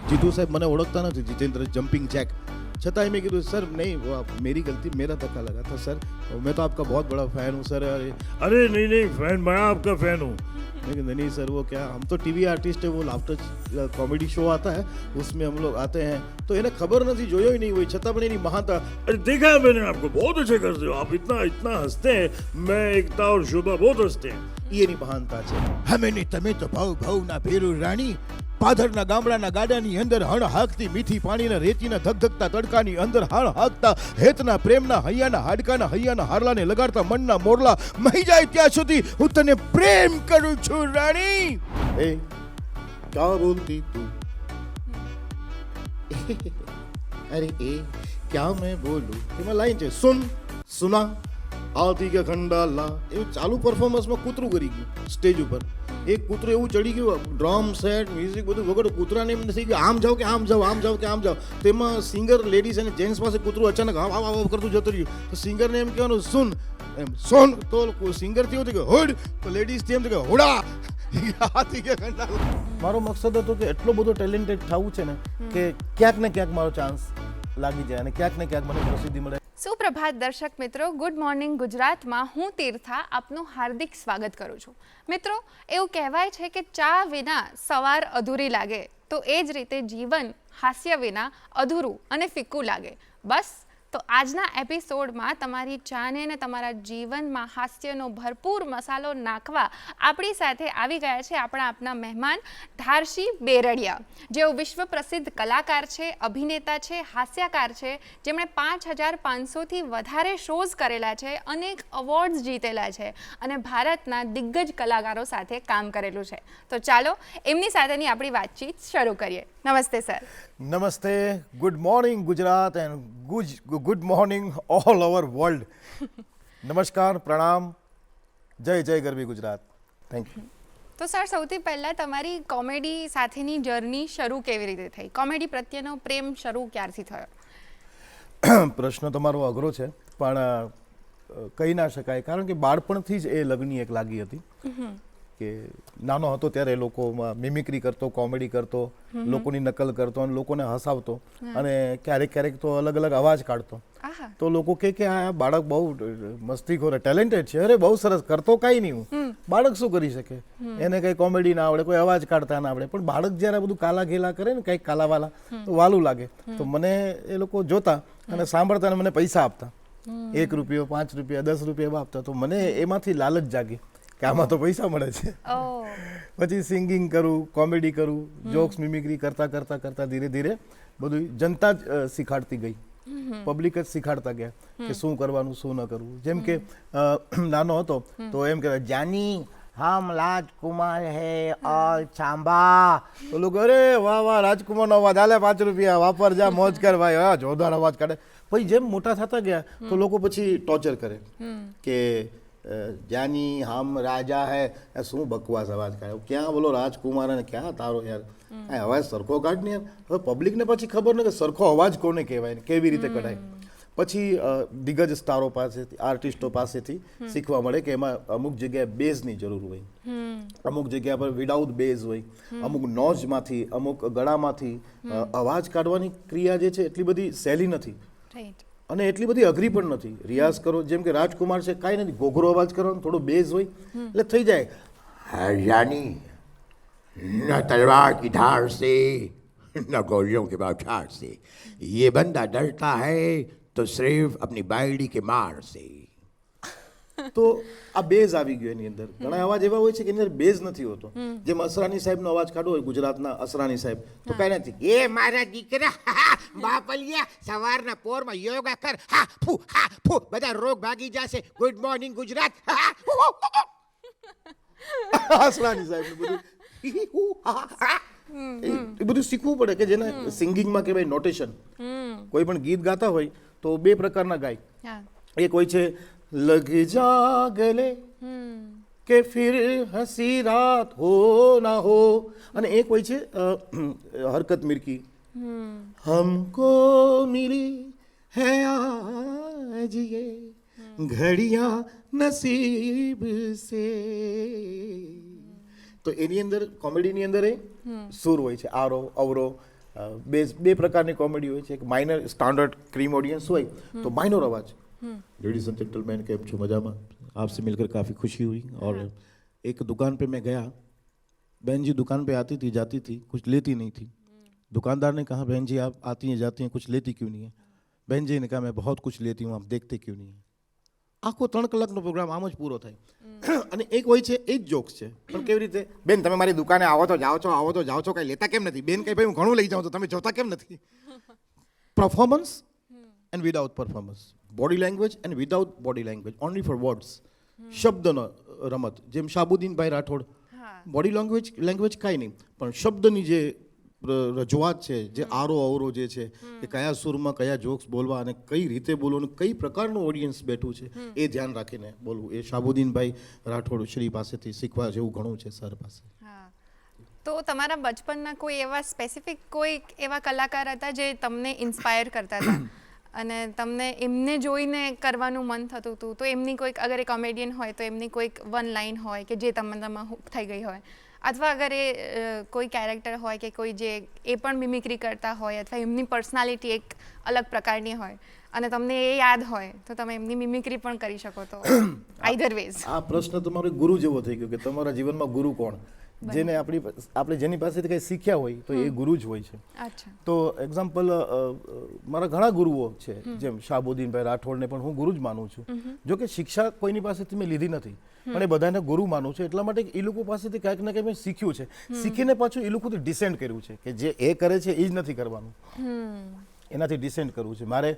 जीतू साहब मैंने ओळखता નથી जितेंद्र जंपिंग जैक छताई मैं कीधु सर नहीं वो मेरी गलती मेरा धक्का लगा था सर मैं तो आपका बहुत बड़ा फैन हूँ सर अरे नहीं फैन मैं आपका फैन हूँ लेकिन नहीं सर वो क्या हम तो टीवी आर्टिस्ट है वो लाफ्टर कॉमेडी शो आता है उसमें हम लोग आते हैं तो इन्हें खबर नहीं जोयो ही नहीं हुई छता पण एनी महानता अरे देखा है मैंने आपको बहुत अच्छे करते हो आप इतना इतना हंसते हैं मैं एकता और शोभा बहुत हंसते हैं ये नहीं महानता છે અમે ને તમે તો ભાવ ભાવના ભેરુ રાણી પાધરના ગામડાના ગાડાની અંદર હણ હાકતી મીઠી પાણીના રેતીના ધગધગતા તડકાની અંદર હણ હાકતા હેતના પ્રેમના હૈયાના હાડકાના હૈયાના હારલાને લગાડતા મનના મોરલા મહી જાય ત્યાં સુધી હું તને પ્રેમ કરું છું રાણી ए क्या बोलती तू अरे ए क्या मैं बोलूं એમાં લાઈન છે સુન સુના આતી કે ખંડાલા એવું ચાલુ પરફોર્મન્સમાં કૂતરું કરી ગયું સ્ટેજ ઉપર એક કૂતરું એવું ચડી ગયું ડ્રમ સેટ મ્યુઝિક બધું વગર કૂતરાને એમ નથી કે આમ જાઓ કે આમ જાઓ આમ જાઓ કે આમ જાઓ તેમાં સિંગર લેડીઝ અને જેન્ટ્સ પાસે કૂતરું અચાનક આવ આવ આવ કરતું જતું રહ્યું તો સિંગરને એમ કહેવાનું સુન એમ સોન તો સિંગરથી એવું થયું કે હોડ તો લેડીઝથી એમ થયું કે હોડા હાથી કે ખંડાલા મારો મકસદ હતો કે એટલો બધો ટેલેન્ટેડ થવું છે ને કે ક્યાંક ને ક્યાંક મારો ચાન્સ લાગી જાય અને ક્યાંક ને ક્યાંક મને પ્રસિદ્ધિ મળે સુપ્રભાત દર્શક મિત્રો, ગુડ મોર્નિંગ ગુજરાતમાં હું તીર્થા આપનું હાર્દિક સ્વાગત કરું છું. મિત્રો, એવું કહેવાય છે કે ચા વિના સવાર અધૂરી લાગે તો એ જ રીતે જીવન હાસ્ય વિના અધૂરું અને ફિક્કું લાગે. બસ તો આજના એપિસોડમાં તમારી ચાને અને તમારા જીવનમાં હાસ્યનો ભરપૂર મસાલો નાખવા આપણી સાથે આવી ગયા છે આપણા મહેમાન ધારશી બેરડિયા, જેઓ વિશ્વ પ્રસિદ્ધ કલાકાર છે, અભિનેતા છે, હાસ્યકાર છે, જેમણે 5500થી વધારે શોઝ કરેલા છે, અનેક અવોર્ડ્સ જીતેલા છે અને ભારતના દિગ્ગજ કલાકારો સાથે કામ કરેલું છે. તો ચાલો એમની સાથેની આપણી વાતચીત શરૂ કરીએ. નમસ્તે સર. નમસ્તે, good morning Gujarat and good morning all over world. નમસ્કાર, પ્રણામ, જય જય ગરવી ગુજરાત. Thank you. તો સર, સૌથી પહેલાં તમારી કોમેડી સાથેની જર્ની શરૂ કેવી રીતે થઈ? કોમેડી પ્રત્યેનો પ્રેમ શરૂ ક્યારથી થયો? પ્રશ્ન તમારો અઘરો છે પણ કહી ના શકાય, કારણ કે બાળપણથી જ એ લગની એક લાગી હતી કે નાનો હતો ત્યારે લોકોમાં મિમિક્રી કરતો, કોમેડી કરતો, લોકોની નકલ કરતો અને લોકોને હસાવતો અને ક્યારેક ક્યારેક તો અલગ અલગ અવાજ કાઢતો. તો લોકો કે આ બાળક બહુ મસ્તીખોર ટેલેન્ટેડ છે, અરે બહુ સરસ, કરતો કાંઈ નહીં હું, બાળક શું કરી શકે, એને કંઈ કોમેડી ના આવડે, કોઈ અવાજ કાઢતા ના આવડે, પણ બાળક જ્યારે બધું કાલા ઘેલા કરે ને કંઈક કાલાવાલા તો વાલું લાગે. તો મને એ લોકો જોતા અને સાંભળતા અને મને પૈસા આપતા, 1 રૂપિયો, 5 રૂપિયા, 10 રૂપિયા એવા આપતા. તો મને એમાંથી લાલચ જાગી કે આમાં તો પૈસા મળે છે. પછી સિંગિંગ કરું, કોમેડી કરું, જોક્સ મિમિક્રી કરતા કરતા કરતા ધીરે ધીરે બધું જનતા જ શીખાડતી ગઈ, પબ્લિક જ શીખાડતા ગયા કે શું કરવાનું શું ન કરવું. જેમ કે નાનો હતો તો એમ કહેવાય, જાની હમ રાજકુમાર હે ઓર ચાંબા, તો લોકો અરે વાહ વાહ રાજકુમારનો અવાજ, હાલે 5 રૂપિયા, વાપર જા, મોજ કર ભાઈ, હા જોરદાર અવાજ કાઢે. પછી જેમ મોટા થતા ગયા તો લોકો પછી ટોર્ચર કરે કે જાની હમ રાજા હે, શું બકવાસ અવાજ કાઢે, ક્યાં બોલો રાજકુમાર અને ક્યાં તારો યાર, આ અવાજ સરખો કાઢ ને યાર. હવે પબ્લિકને પછી ખબર ન કે સરખો અવાજ કોને કહેવાય, કેવી રીતે કઢાય. પછી દિગ્ગજ સ્ટારો પાસેથી, આર્ટિસ્ટો પાસેથી શીખવા મળે કે એમાં અમુક જગ્યાએ બેઝની જરૂર હોય, અમુક જગ્યા પર વિદાઉટ બેઝ હોય, અમુક નોઝમાંથી, અમુક ગળામાંથી અવાજ કાઢવાની ક્રિયા જે છે એટલી બધી સહેલી નથી અને એટલી બધી અઘરી પણ નથી. રિયાઝ કરો, જેમ કે રાજકુમાર છે, કાંઈ નથી, ઘોઘરો અવાજ કરવાનો, થોડો બેઝ હોય એટલે થઈ જાય. हरियाणी न तलवार की धार से न गोलियों के बौछार से, ये बंदा डरता है तो सिर्फ अपनी बायडी के मार से. તો આ બેઝ આવી ગયો એની અંદર. ઘણા અવાજ એવા હોય છે કે એની અંદર બેઝ નથી હોતો. જેમ અસરાની સાહેબનો અવાજ કાઢવો હોય, ગુજરાતના અસરાની સાહેબ, તો કાંઈ નથી, એ મારા દીકરા બાપલિયા સવારના પોરમાં યોગા કર, હા ફૂ બધા રોગ ભાગી જશે, ગુડ મોર્નિંગ ગુજરાત. અસરાની સાહેબ બધું એ બધું શીખવું પડે કે જેને સિંગિંગમાં કહેવાય નોટેશન. કોઈ પણ ગીત ગાતા હોય તો 2 પ્રકારના ગાય. એક હોય છે લગ જા ગલે કે ફિર હસી રાત હો ના હો, અને એક હોય છે હરકત મિર્કી, હમકો મિલી હૈ આજ યે ઘડિયા નસીબ સે. તો એની અંદર કોમેડીની અંદર એ સૂર હોય છે, આરો અવરો, બે પ્રકારની કોમેડી હોય છે. એક માઇનર સ્ટાન્ડર્ડ ક્રીમ ઓડિયન્સ હોય તો માઇનર અવાજ, लेडीज एंड जेंटलमैन कैम छो मजा में, आपसे मिलकर काफ़ी खुशी हुई. और एक दुकान पे मैं गया, बहन जी दुकान पे आती थी जाती थी, कुछ लेती नहीं थी. दुकानदार ने कहा बहन जी आप आती हैं जाती हैं कुछ लेती क्यों नहीं है? बहन जी ने कहा मैं बहुत कुछ लेती हूँ आप देखते क्यों नहीं है? આખો 3 કલાકનો પ્રોગ્રામ આમ જ પૂરો થાય. અને એક હોય છે એ જ જોક્સ છે, પણ કેવી રીતે બેન તમે મારી દુકાને આવો તો જાઓ છો, આવો તો જાઓ છો, કાંઈ લેતા કેમ નથી? બેન કઈ ભાઈ હું ઘણું લઈ જાઉં તો તમે જોતા કેમ નથી? Performance and without performance, body language and without body language, only four words. શબ્દનો રમત, જેમ શાબુદ્દીનભાઈ રાઠોડ, બોડી લેંગ્વેજ કાંઈ નહીં, પણ શબ્દની જે રજૂઆત છે, જે આરો અવરો જે છે કે કયા સુરમાં કયા જોક્સ બોલવા અને કઈ રીતે બોલવાનું, કઈ પ્રકારનું ઓડિયન્સ બેઠું છે એ ધ્યાન રાખીને બોલવું, એ શાબુદ્દીનભાઈ રાઠોડ શ્રી પાસેથી શીખવા જેવું ઘણું છે, સર પાસે. તો તમારા બચપનના કોઈ એવા સ્પેસિફિક કોઈ એવા કલાકાર હતા જે તમને ઇન્સ્પાયર કરતા હતા અને તમને એમને જોઈને કરવાનું મન થતું હતું? તો એમની કોઈક, અગર એ કોમેડિયન હોય તો એમની કોઈક વન લાઈન હોય કે જે તમે હુક થઈ ગઈ હોય, અથવા અગર એ કોઈ કેરેક્ટર હોય કે કોઈ જે એ પણ મિમિક્રી કરતા હોય, અથવા એમની પર્સનાલિટી એક અલગ પ્રકારની હોય અને તમને એ યાદ હોય તો તમે એમની મિમિક્રી પણ કરી શકો. તો આઈધર વેઝ. આ પ્રશ્ન તમારો ગુરુ જેવો થઈ ગયો કે તમારા જીવનમાં ગુરુ કોણ? જેને આપણે જેની પાસેથી કંઈ શીખ્યા હોય તો એ ગુરુ જ હોય છે. તો એક્ઝામ્પલ મારા ઘણા ગુરુઓ છે, જેમ શાબુદ્દીનભાઈ રાઠોડને પણ હું ગુરુ જ માનું છું. જો કે શિક્ષા કોઈની પાસેથી મેં લીધી નથી, પણ એ બધાને ગુરુ માનું છું એટલા માટે એ લોકો પાસેથી કાંઈક ને કંઈક મેં શીખ્યું છે. શીખીને પાછું એ લોકોથી ડિસેન્ટ કર્યું છે કે જે એ કરે છે એ જ નથી કરવાનું, એનાથી ડિસેન્ટ કરવું છે. મારે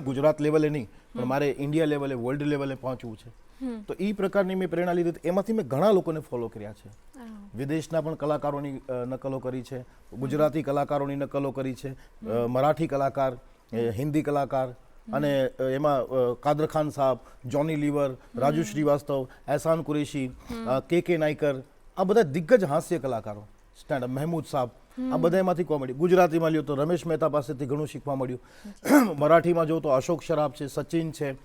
ગુજરાત લેવલે નહીં પણ મારે ઇન્ડિયા લેવલે, વર્લ્ડ લેવલે પહોંચવું છે. તો એ પ્રકારની મેં પ્રેરણા લીધી. એમાંથી મેં ઘણા લોકોને ફોલો કર્યા છે. વિદેશના પણ કલાકારોની નકલો કરી છે, ગુજરાતી કલાકારોની નકલો કરી છે, મરાઠી કલાકાર, હિન્દી કલાકાર, અને એમાં કાદર ખાન સાહેબ, જોની લીવર, રાજુ શ્રીવાસ્તવ, એહસાન કુરેશી, કે નાયકર, આ બધા દિગ્ગજ હાસ્ય કલાકારો, સ્ટેન્ડઅપ, મહેમૂદ સાહેબ, આ બધા એમાંથી કોમેડી. ગુજરાતીમાં લ્યો તો રમેશ મહેતા પાસેથી ઘણું શીખવા મળ્યું. મરાઠીમાં જો તો અશોક શરાફ છે, સચિન છે,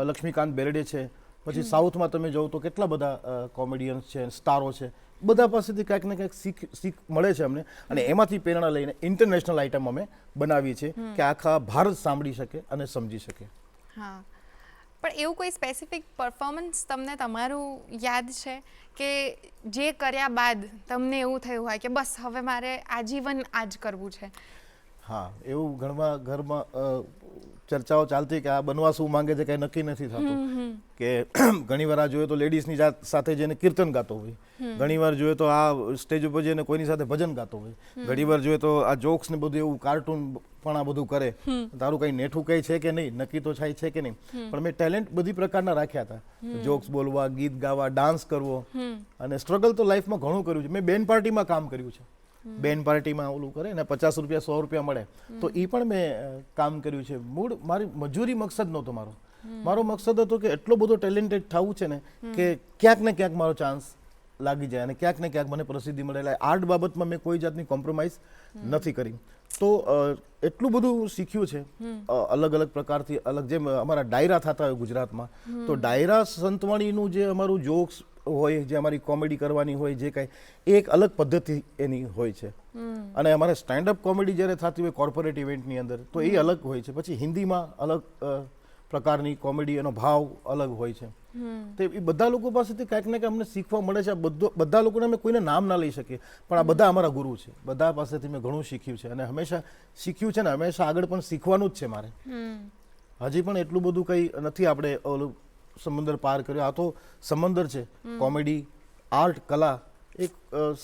લક્ષ્મીકાંત બેરડે છે. પછી સાઉથમાં તમે જોવો તો કેટલા બધા કોમેડિયન્સ છે, સ્ટારો છે, બધા પાસેથી કાંઈક ને કાંઈક શીખ મળે છે અમને. અને એમાંથી પ્રેરણા લઈને ઇન્ટરનેશનલ આઇટમ અમે બનાવીએ છીએ કે આખા ભારત સાંભળી શકે અને સમજી શકે. હા, પણ એવું કોઈ સ્પેસિફિક પરફોર્મન્સ તમને તમારું યાદ છે કે જે કર્યા બાદ તમને એવું થયું હોય કે બસ હવે મારે આજીવન આ જ કરવું છે? હા, એવું ઘરમાં ચર્ચાઓ ચાલતી કે આ બનવા શું માંગે છે, કંઈ નક્કી નથી થતું. કે ઘણીવાર આ જોઈએ તો લેડીઝની સાથે જઈને કીર્તન ગાતો હોય, ઘણીવાર જોઈએ તો આ સ્ટેજ ઉપર જઈને કોઈની સાથે ભજન ગાતો હોય, ઘણીવાર જોઈએ તો આ જોક્સ ને બધું એવું કાર્ટૂન પણ આ બધું કરે. તારું કંઈ નેઠું કંઈ છે કે નહીં, નક્કી તો થાય છે કે નહીં, પણ મેં ટેલેન્ટ બધી પ્રકારના રાખ્યા હતા. જોક્સ બોલવા, ગીત ગાવા, ડાન્સ કરવો, અને સ્ટ્રગલ તો લાઈફમાં ઘણું કર્યું છે. મેં બેન પાર્ટીમાં કામ કર્યું છે. બેન પાર્ટીમાં ઓલું કરે ને 50 રૂપિયા 100 રૂપિયા મળે, તો એ પણ મેં કામ કર્યું છે. મૂળ મારી મજૂરી મકસદ નહોતો મારો મકસદ હતો કે એટલો બધો ટેલેન્ટેડ થવું છે ને કે ક્યાંક ને ક્યાંક મારો ચાન્સ લાગી જાય અને ક્યાંક ને ક્યાંક મને પ્રસિદ્ધિ મળે. આર્ટ બાબતમાં મેં કોઈ જાતની કોમ્પ્રોમાઇઝ નથી કરી. તો એટલું બધું શીખ્યું છે અલગ અલગ પ્રકારથી. જેમ અમારા ડાયરા થતા હોય ગુજરાતમાં, તો ડાયરા સંતવાણીનું જે અમારું જોક્સ હોય, જે અમારી કોમેડી કરવાની હોય, જે કાંઈ એ એક અલગ પદ્ધતિ એની હોય છે. અને અમારે સ્ટેન્ડઅપ કોમેડી જ્યારે થતી હોય કોર્પોરેટ ઇવેન્ટની અંદર, તો એ અલગ હોય છે. પછી હિન્દીમાં અલગ પ્રકારની કોમેડી, એનો ભાવ અલગ હોય છે. તો એ બધા લોકો પાસેથી કાંઈક ને કાંઈક અમને શીખવા મળે છે. બધા લોકોને અમે કોઈને નામ ના લઈ શકીએ, પણ આ બધા અમારા ગુરુ છે. બધા પાસેથી મેં ઘણું શીખ્યું છે અને હંમેશા શીખ્યું છે ને હંમેશા આગળ પણ શીખવાનું જ છે મારે. હજી પણ એટલું બધું કંઈ નથી આપણે ઓલું સમંદર પાર કર્યો. આ તો સમંદર છે. કોમેડી, આર્ટ, કલા એક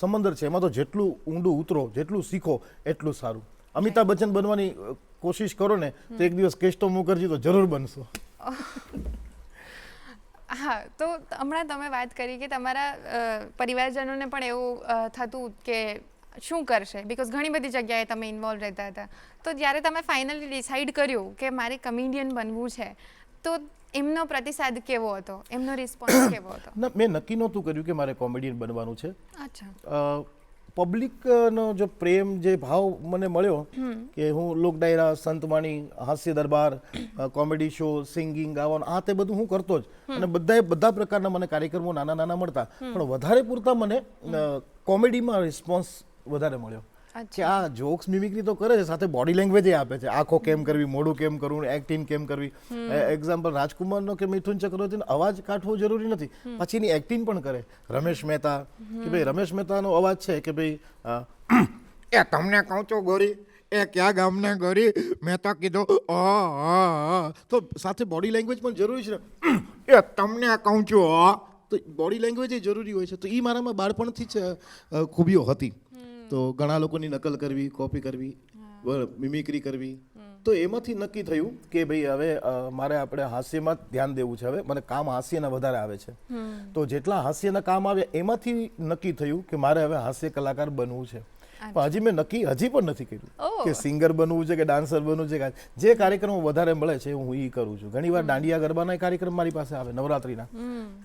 સમંદર છે. એમાં તો જેટલું ઊંડું ઉતરો, જેટલું શીખો એટલું સારું. અમિતાભ બચ્ચન બનવાની કોશિશ કરો ને તો એક દિવસ કેસ્ટો મુખર્જી તો જરૂર બનશો. હા, તો હમણાં તમે વાત કરી કે તમારા પરિવારજનોને પણ એવું થતું કે શું કરશે, બિકોઝ ઘણી બધી જગ્યાએ તમે ઇન્વોલ્વ રહેતા હતા. તો જ્યારે તમે ફાઇનલી ડિસાઇડ કર્યું કે મારે કમેડિયન બનવું છે, તો એમનો પ્રતિસાદ કેવો હતો, એમનો રિસ્પોન્સ કેવો હતો? ના, મેં નક્કી નહોતું કર્યું કે મારે કોમેડિયન બનવાનું છે. અચ્છા. પબ્લિકનો જો પ્રેમ, જે ભાવ મને મળ્યો કે હું લોક ડાયરા, સંતવાણી, હાસ્ય દરબાર, કોમેડી શો, સિંગિંગ, ગાવાનું, આ તે બધું હું કરતો જ. અને બધા પ્રકારના મને કાર્યક્રમો નાના નાના મળતા, પણ વધારે પૂરતા મને કોમેડીમાં રિસ્પોન્સ વધારે મળ્યો. કે આ જોક્સ મિમિક્રી તો કરે છે, સાથે બોડી લેંગ્વેજ આપે છે, આંખો કેમ કરવી, મોઢું કેમ કરવું, એક્ટિંગ કેમ કરવી. એક્ઝામ્પલ રાજકુમારનો કે મિથુન ચક્રવર્તીનો અવાજ કાઢવો જરૂરી નથી, પછી એની એક્ટિંગ પણ કરે. રમેશ મહેતા કે ભાઈ રમેશ મહેતાનો અવાજ છે કે ભાઈ એ તમને કહું છું ગોરી, એ ક્યાં ગામના ગોરી, મેં તો કીધું તો સાથે બોડી લેંગ્વેજ પણ જરૂરી છે ને. એ તમને કહું છું તો બોડી લેંગ્વેજ એ જરૂરી હોય છે. તો એ મારામાં બાળપણથી જ ખૂબીઓ હતી. તો ઘણા લોકોની નકલ કરવી, કોપી કરવી, મિમિક્રી કરવી. તો એમાંથી નક્કી થયું કે ભાઈ હવે મારે આપણે હાસ્યમાં ધ્યાન દેવું છે. હવે મને કામ હાસ્યના વધારે આવે છે. તો જેટલા હાસ્યના કામ આવ્યા એમાંથી નક્કી થયું કે મારે હવે હાસ્ય કલાકાર બનવું છે. પણ હજી મેં નક્કી હજી પણ નથી કર્યું કે સિંગર બનવું છે કે ડાન્સર બનવું છે. જે કાર્યક્રમો વધારે મળે છે હું એ કરું છું. ઘણીવાર દાંડિયા ગરબાના કાર્યક્રમ મારી પાસે આવે નવરાત્રીના.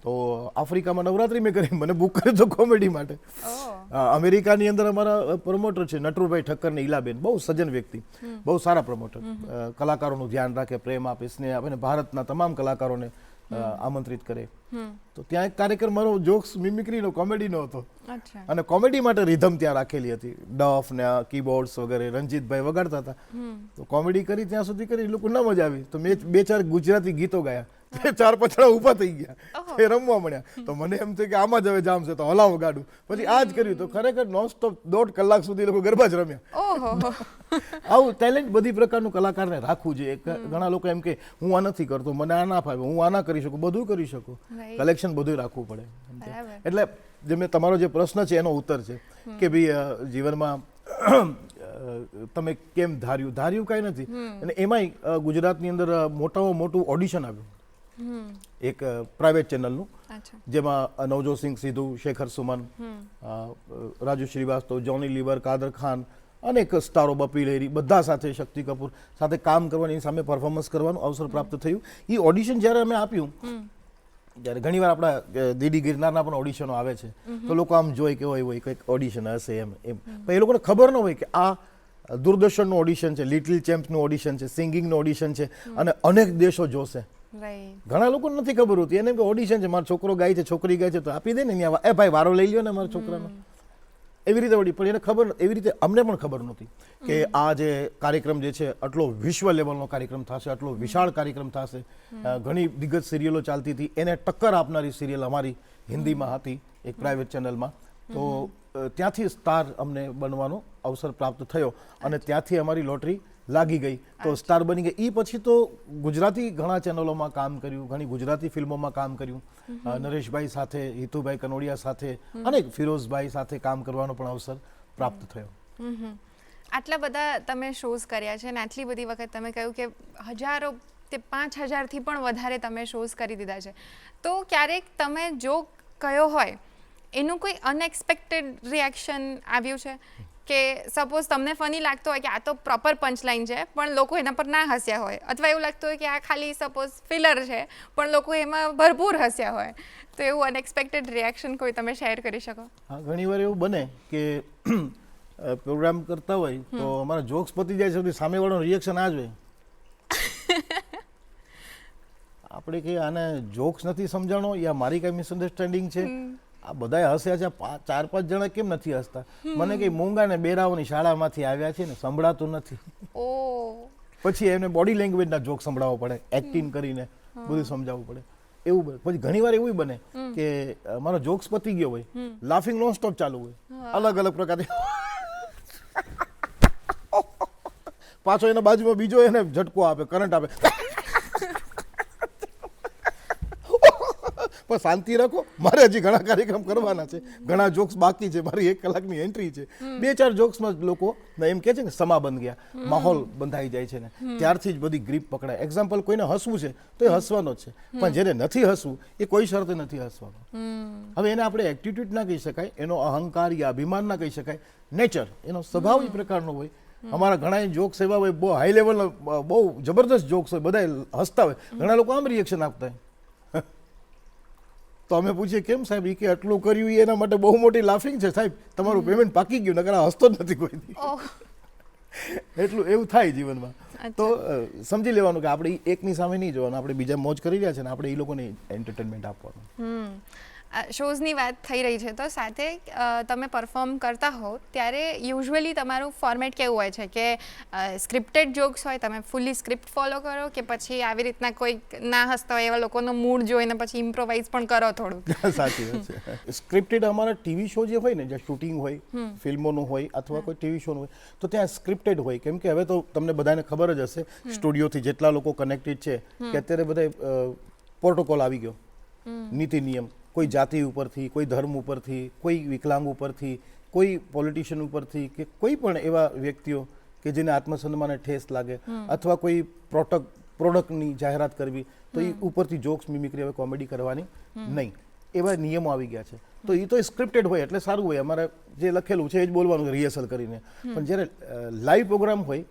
તો આફ્રિકામાં નવરાત્રી મેં કરી, મને બુક કર્યો તો કોમેડી માટે. અમેરિકાની અંદર અમારા પ્રમોટર છે નટુરભાઈ ઠક્કર ને ઈલાબેન, બહુ સજ્જન વ્યક્તિ, બહુ સારા પ્રમોટર. કલાકારોનું ધ્યાન રાખે, પ્રેમ આપે, સ્નેહ આપે ને ભારતના તમામ કલાકારોને આમંત્રિત કરે. તો ત્યાં એક કાર્યક્રમ મારો જોક્સ મિમિક્રીનો, કોમેડીનો હતો. અને કોમેડી માટે રિધમ ત્યાં રાખેલી હતી, ડફ ને કીબોર્ડ્સ વગેરે રંજીતભાઈ વગાડતા હતા. તો કોમેડી કરી ત્યાં સુધી કરી, લોકો ના મજા આવી. તો મેં 2-4 ગુજરાતી ગીતો ગાયા. 4 પછડા ઊભા થઈ ગયા, એ રમવા મળ્યા. તો મને એમ થયું કે આમાં જ હવે જામ છે તો હલાવો ગાડું. પછી આ જ કર્યું. તો ખરેખર નોનસ્ટોપ 1.5 કલાક સુધી લોકો ગરબા જ રમ્યા. આવું ટેલેન્ટ બધી પ્રકારનું કલાકારને રાખવું જોઈએ. ઘણા લોકો એમ કે હું આ નથી કરતો, મને આ ના ફાવે, હું આ ના કરી શકું. બધું કરી શકું, કલેક્શન બધું રાખવું પડે. એટલે જે મેં તમારો જે પ્રશ્ન છે એનો ઉત્તર છે કે ભાઈ જીવનમાં તમે કેમ ધાર્યું કાંઈ નથી. અને એમાંય ગુજરાતની અંદર મોટામાં મોટું ઓડિશન આવ્યું એક પ્રાઇવેટ ચેનલનું, જેમાં નવજોત સિંહ સિદ્ધુ, શેખર સુમન, રાજુ શ્રીવાસ્તવ, જોની લીવર, કાદર ખાન, અનેક સ્ટારો, બપી લહેરી, બધા સાથે, શક્તિ કપૂર સાથે કામ કરવાની, સામે પરફોર્મન્સ કરવાનું અવસર પ્રાપ્ત થયું. એ ઓડિશન જ્યારે અમે આપ્યું, જ્યારે ઘણીવાર આપણા દીડી ગિરનારના પણ ઓડિશનો આવે છે, તો લોકો આમ જોઈ કે હોય કંઈક ઓડિશન હશે એમ. પણ એ લોકોને ખબર ન હોય કે આ દૂરદર્શનનું ઓડિશન છે, લિટલ ચેમ્પ્સનું ઓડિશન છે, સિંગિંગનું ઓડિશન છે, અને અનેક દેશો જોશે. ઘણા લોકોને નથી ખબર હોતી. એને કે ઓડિશન છે, મારો છોકરો ગાય છે, છોકરી ગાય છે, તો આપી દે ને, એ ભાઈ વારો લઈ લ્યો ને મારા છોકરાનો. એવી રીતે વળી. પણ એને ખબર, એવી રીતે અમને પણ ખબર નહોતી કે આ જે કાર્યક્રમ જે છે આટલો વિશ્વ લેવલનો કાર્યક્રમ થશે, આટલો વિશાળ કાર્યક્રમ થશે. ઘણી દિગ્ગજ સિરિયલો ચાલતી હતી, એને ટક્કર આપનારી સિરિયલ અમારી હિન્દીમાં હતી એક પ્રાઇવેટ ચેનલમાં. તો ત્યાંથી સ્ટાર અમને બનવાનો અવસર પ્રાપ્ત થયો અને ત્યાંથી અમારી લોટરી લાગી ગઈ. તો સ્ટાર બની ગઈ. એ પછી તો ગુજરાતી ઘણા ચેનલોમાં કામ કર્યું, ઘણી ગુજરાતી ફિલ્મોમાં કામ કર્યું. નરેશભાઈ સાથે, હિતુભાઈ કનોડિયા સાથે, અને ફિરોઝભાઈ સાથે કામ કરવાનો પણ અવસર પ્રાપ્ત થયો. આટલા બધા તમે શોઝ કર્યા છે અને આટલી બધી વખત તમે કહ્યું કે હજારો, તે 5000થી પણ વધારે તમે શોઝ કરી દીધા છે. તો ક્યારેક તમે જો કયો હોય એનું કોઈ અનએક્સપેક્ટેડ રિએક્શન આવ્યું છે કે સપોઝ તમને ફની લાગતો હોય કે આ તો પ્રોપર પંચલાઈન છે પણ લોકો એના પર ના હસ્યા હોય, અથવા એવું લાગતું હોય કે આ ખાલી સપોઝ ફિલર છે પણ લોકો એમાં ભરપૂર હસ્યા હોય, તો એવું અનએક્સપેક્ટેડ રિએક્શન કોઈ તમે શેર કરી શકો? હા, ઘણીવાર એવું બને કે પ્રોગ્રામ કરતા હોય તો અમારા જોક્સ પતી જાય છે, સામેવાળાનું રિએક્શન આ જ હોય. આપણે કે આને જોક્સ નથી સમજાણો યા મારી કઈ મિસઅન્ડરસ્ટેન્ડિંગ છે, આ બધા હસ્યા છે, 4-5 જણા કેમ નથી હસતા? મને કઈ મૂંગા ને બેરાઓની શાળામાંથી આવ્યા છે ને, સંભળાતું નથી. પછી એમને બોડી લેંગ્વેજના જોક સંભળાવવો પડે, એક્ટિંગ કરીને બધું સમજાવવું પડે. એવું બને. પછી ઘણીવાર એવું બને કે મારો જોક્સ પતી ગયો હોય, લાફિંગ નોન સ્ટોપ ચાલુ હોય, અલગ અલગ પ્રકારની. પાછો એના બાજુમાં બીજો એને ઝટકો આપે, કરંટ આપે. પણ શાંતિ રાખો, મારે હજી ઘણા કાર્યક્રમ કરવાના છે, ઘણા જોક્સ બાકી છે, મારી 1 કલાકની એન્ટ્રી છે. 2-4 જોક્સમાં લોકો એમ કે છે ને સમા બંધ ગયા, માહોલ બંધાઈ જાય છે ને, ત્યારથી જ બધી ગ્રીપ પકડાય. એક્ઝામ્પલ, કોઈને હસવું છે તો એ હસવાનો જ છે, પણ જેને નથી હસવું એ કોઈ શરતે નથી હસવાનો. હવે એને આપણે એટીટ્યુડ ના કહી શકાય, એનો અહંકાર યા અભિમાન ના કહી શકાય, નેચર, એનો સ્વભાવ એ પ્રકારનો હોય. અમારા ઘણા જોક્સ એવા હોય, બહુ હાઈ લેવલ, બહુ જબરદસ્ત જોક્સ હોય, બધા હસતા હોય, ઘણા લોકો આમ રિએક્શન આપતા હોય. તો અમે પૂછીએ કેમ સાહેબ? એ કે આટલું કર્યું એના માટે બહુ મોટી લાફિંગ છે સાહેબ, તમારું પેમેન્ટ પાકી ગયું, નકર હસતો જ નથી કોઈ દી. એટલું એવું થાય જીવનમાં. તો સમજી લેવાનું કે આપણે એકની સામે નહીં જોવાનું, આપણે બીજા મોજ કરી રહ્યા છે ને આપણે એ લોકોને એન્ટરટેનમેન્ટ આપવાનું. શોઝની વાત થઈ રહી છે તો સાથે તમે પરફોર્મ કરતા હો ત્યારે યુઝ્યુઅલી તમારું ફોર્મેટ કેવું હોય છે કે સ્ક્રિપ્ટેડ જોક્સ હોય, તમે ફૂલી સ્ક્રિપ્ટ ફોલો કરો કે પછી આવી રીતના કોઈ ના હસતા હોય એવા લોકોનો મૂડ જોઈને પછી ઇમ્પ્રોવાઇઝ પણ કરો થોડું? સાચી વાત છે. સ્ક્રિપ્ટેડ અમારા ટીવી શો જે હોય ને, જ્યાં શૂટિંગ હોય, ફિલ્મોનું હોય અથવા કોઈ ટીવી શોનું હોય, તો ત્યાં સ્ક્રિપ્ટેડ હોય. કેમ કે હવે તો તમને બધાને ખબર જ હશે, સ્ટુડિયોથી જેટલા લોકો કનેક્ટેડ છે કે અત્યારે બધા પ્રોટોકોલ આવી ગયો, નીતિ નિયમ, કોઈ જાતિ ઉપરથી, કોઈ ધર્મ ઉપરથી, કોઈ વિકલાંગ ઉપરથી, કોઈ પોલિટિશિયન ઉપરથી, કે કોઈ પણ એવા વ્યક્તિઓ કે જેને આત્મસન્માને ઠેસ લાગે અથવા કોઈ પ્રોડક્ટની જાહેરાત કરવી, તો એ ઉપરથી જોક્સ, મિમિક્રી, હવે કોમેડી કરવાની નહીં, એવા નિયમો આવી ગયા છે. તો એ તો સ્ક્રિપ્ટેડ હોય એટલે સારું હોય, અમારે જે લખેલું છે એ જ બોલવાનું રિહર્સલ કરીને. પણ જ્યારે લાઈવ પ્રોગ્રામ હોય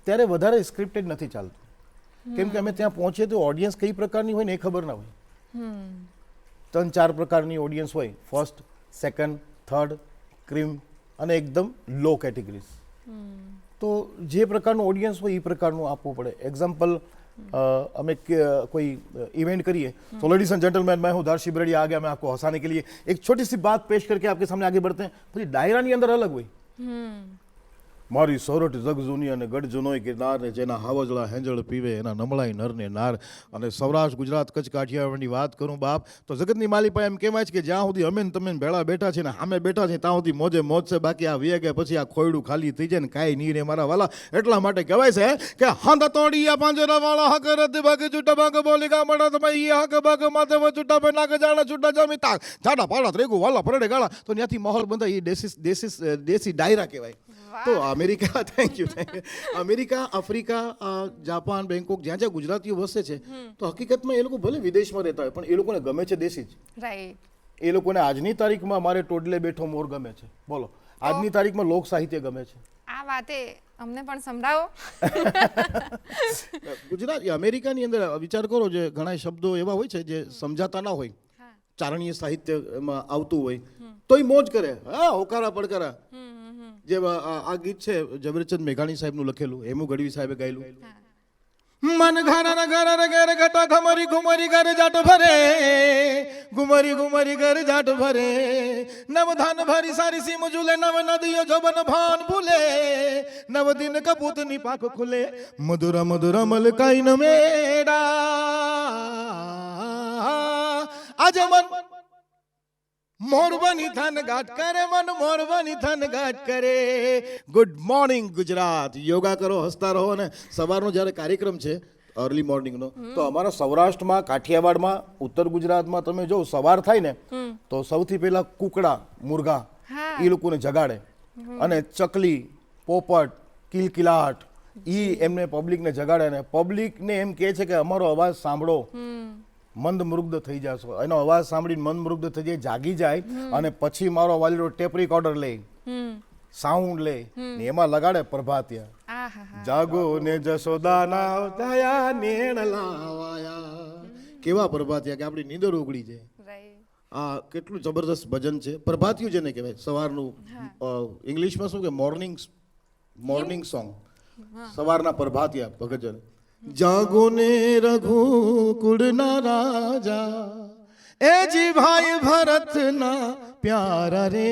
ત્યારે વધારે સ્ક્રિપ્ટેડ નથી ચાલતું. કેમ કે અમે ત્યાં પહોંચીએ તો ઓડિયન્સ કઈ પ્રકારની હોય ને એ ખબર ના હોય. 3-4 પ્રકારની ઓડિયન્સ હોય, ફર્સ્ટ, સેકન્ડ, થર્ડ, ક્રીમ અને એકદમ લો કેટેગરીઝ. તો જે પ્રકારનું ઓડિયન્સ હોય એ પ્રકારનું આપવું પડે. એક્ઝામ્પલ, અમે કોઈ इवेंट करिए तो लेडीज एंड जेंटलमैन, मैं हूँ दार्शी बरड़िया, आ गया मैं आपको हंसाने के लिए एक छोटी सी बात पेश करके आपके सामने आगे बढ़ते हैं. પછી ડાયરાની અંદર અલગ હોય, મારી સોરઠ જગજૂની અને ગઢજૂનોય ગિરનાર ને જેના હાવજળા હેંજળ પીવે એના નમળાઈ નર ને નાર. અને સૌરાષ્ટ્ર, ગુજરાત, કચ્છ, કાઠિયાવાડની વાત કરું બાપ તો જગતની માલિપા એમ કહેવાય છે કે જ્યાં સુધી અમે ને તમે ભેળા બેઠા છે ને સામે બેઠા છે ત્યાં સુધી મોજે મોજ છે, બાકી આ વે ગયા પછી આ ખોયડું ખાલી થઈ જાય ને કાંઈ નહીં રે મારા વાલા. એટલા માટે કહેવાય છે કે હાંદ તોડિયા પાંજરા વાળા હક રદ ભાગ ચૂટા ભાગ બોલી ગા મડા તમે ઈ હક ભાગ માથે ચૂટા ભાઈ નાગ જાણા ચૂટા જમી તાક જાડા પાડા ત્રેગુ વાલા પરડે ગાળા. તો ત્યાંથી માહોલ બંધાય, એ દેશી ડાયરા કહેવાય. તો America, thank you, America, Africa, Japan, Bangkok, જ્યાં જ્યાં ગુજરાતીઓ વસે છે, તો હકીકતમાં એ લોકો ભલે વિદેશમાં રહેતા હોય પણ એ લોકોને ગમે છે દેશી જ. રાઈટ. એ લોકોને આજની તારીખમાં મારે ટોડલે બેઠો મોર ગમે છે. બોલો, આજની તારીખમાં લોક સાહિત્ય ગમે છે. આ વાતે અમને પણ સંભળાવો. ગુજરાત, અમેરિકાની અંદર વિચાર કરો, જે ઘણા શબ્દો એવા હોય છે જે સમજાતા ના હોય, ચારણીય સાહિત્યમાં આવતું હોય, તોય મોજ કરે. હા, હોકારા પડકારા. જે આ ગીત છે ઝવેરચંદ મેઘાણી સાહેબનું લખેલું, હેમુ ગઢવી સાહેબે ગાયેલું. મન ઘારા ઘારા ઘેર ઘટા ઘમરી ઘુમરી ઘર જાટ ભરે, ઘુમરી ઘુમરી ઘર જાટ ભરે, નવ ધાન ભરી સારી સીમ ઝૂલે, નવ નદીઓ જોબન ભાન ભૂલે, નવ દિન કપૂતની પાખ ખુલે, મધુરા મધુરા મલકાઈ ન મેડા. આજે મન મોરબની થન ગાટ કરે, મન મોરબની થન ગાટ કરે. Good morning Gujarat. યોગા કરો, હસતા રહો. અને સવારનો જ્યારે કાર્યક્રમ છે અર્લી મોર્નિંગનો, તો અમારા સૌરાષ્ટ્રમાં, કાઠિયાવાડમાં, ઉત્તર ગુજરાતમાં તમે જો સવાર થાય ને તો સૌથી પહેલા કુકડા, મુર્ગા એ લોકોને જગાડે, અને ચકલી, પોપટ, કિલકિલાટ ઈ એમને પબ્લિકને જગાડે. અને પબ્લિકને એમ કહે છે કે અમારો અવાજ સાંભળો, મંદમૃગ્ધ થઈ જશો. એનો અવાજ સાંભળીને મંદમૃગ્ધ થઈ જાય, જાગી જાય, અને પછી મારો વાલીડો ટેપ રેકોર્ડર લે, સાઉન્ડ લે, ને એમાં લગાડે પ્રભાતિયા. જાગો ને જશોદાના દયા નેણ લાવાયા. કેવા પ્રભાતિયા કે આપણી નીંદર ઉગડી જાય. આ કેટલું જબરદસ્ત ભજન છે. પ્રભાતિયું જેને કહેવાય, સવારનું, ઇંગ્લિશમાં શું કે મોર્નિંગ સોંગ, સવારના પ્રભાતિયા ભગજન. જાગો ને રઘુકુળના રાજા, એ જી ભાઈ ભરતના પ્યારા રે,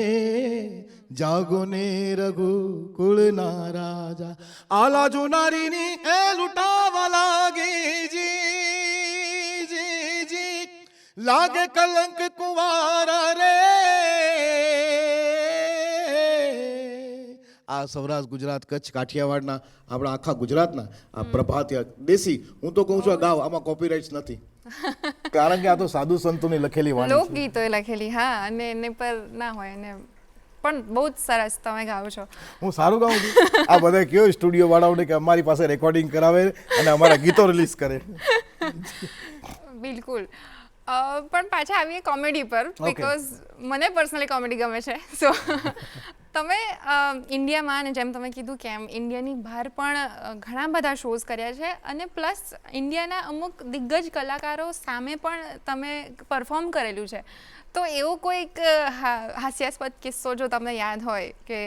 જાગો ને રઘુકુળના રાજા, આલા જુનારીની એ લૂંટાવા લાગે, જી જી જી લાગે કલંક કુંવારા રે. આ સૌરાષ્ટ્ર, ગુજરાત, કચ્છ, કાઠિયાવાડના, આપણા આખા ગુજરાતના આ પ્રભાતિયા દેશી. હું તો કહું છું આ ગાવ, આમાં કોપીરાઇટ્સ નથી, કારણ કે આ તો સાધુ સંતોની લખેલી વાણી છે, લોકગીતોએ લખેલી. હા, અને એને પર ના હોય, અને પણ બહુ જ સરસ તમે ગાઓ છો. હું સારું ગાઉં છું. આ બધા કયો સ્ટુડિયો વાળાઓને કે અમારી પાસે રેકોર્ડિંગ કરાવે અને અમારા ગીતો રિલીઝ કરે. બિલકુલ. પણ પાછા આવીએ કોમેડી પર, બીકોઝ મને પર્સનલી કોમેડી ગમે છે. સો તમે ઇન્ડિયામાં, અને જેમ તમે કીધું કે એમ ઇન્ડિયાની બહાર પણ ઘણા બધા શોઝ કર્યા છે, અને પ્લસ ઇન્ડિયાના અમુક દિગ્ગજ કલાકારો સામે પણ તમે પરફોર્મ કરેલું છે. તો એવો કોઈક હાસ્યાસ્પદ કિસ્સો જો તમને યાદ હોય કે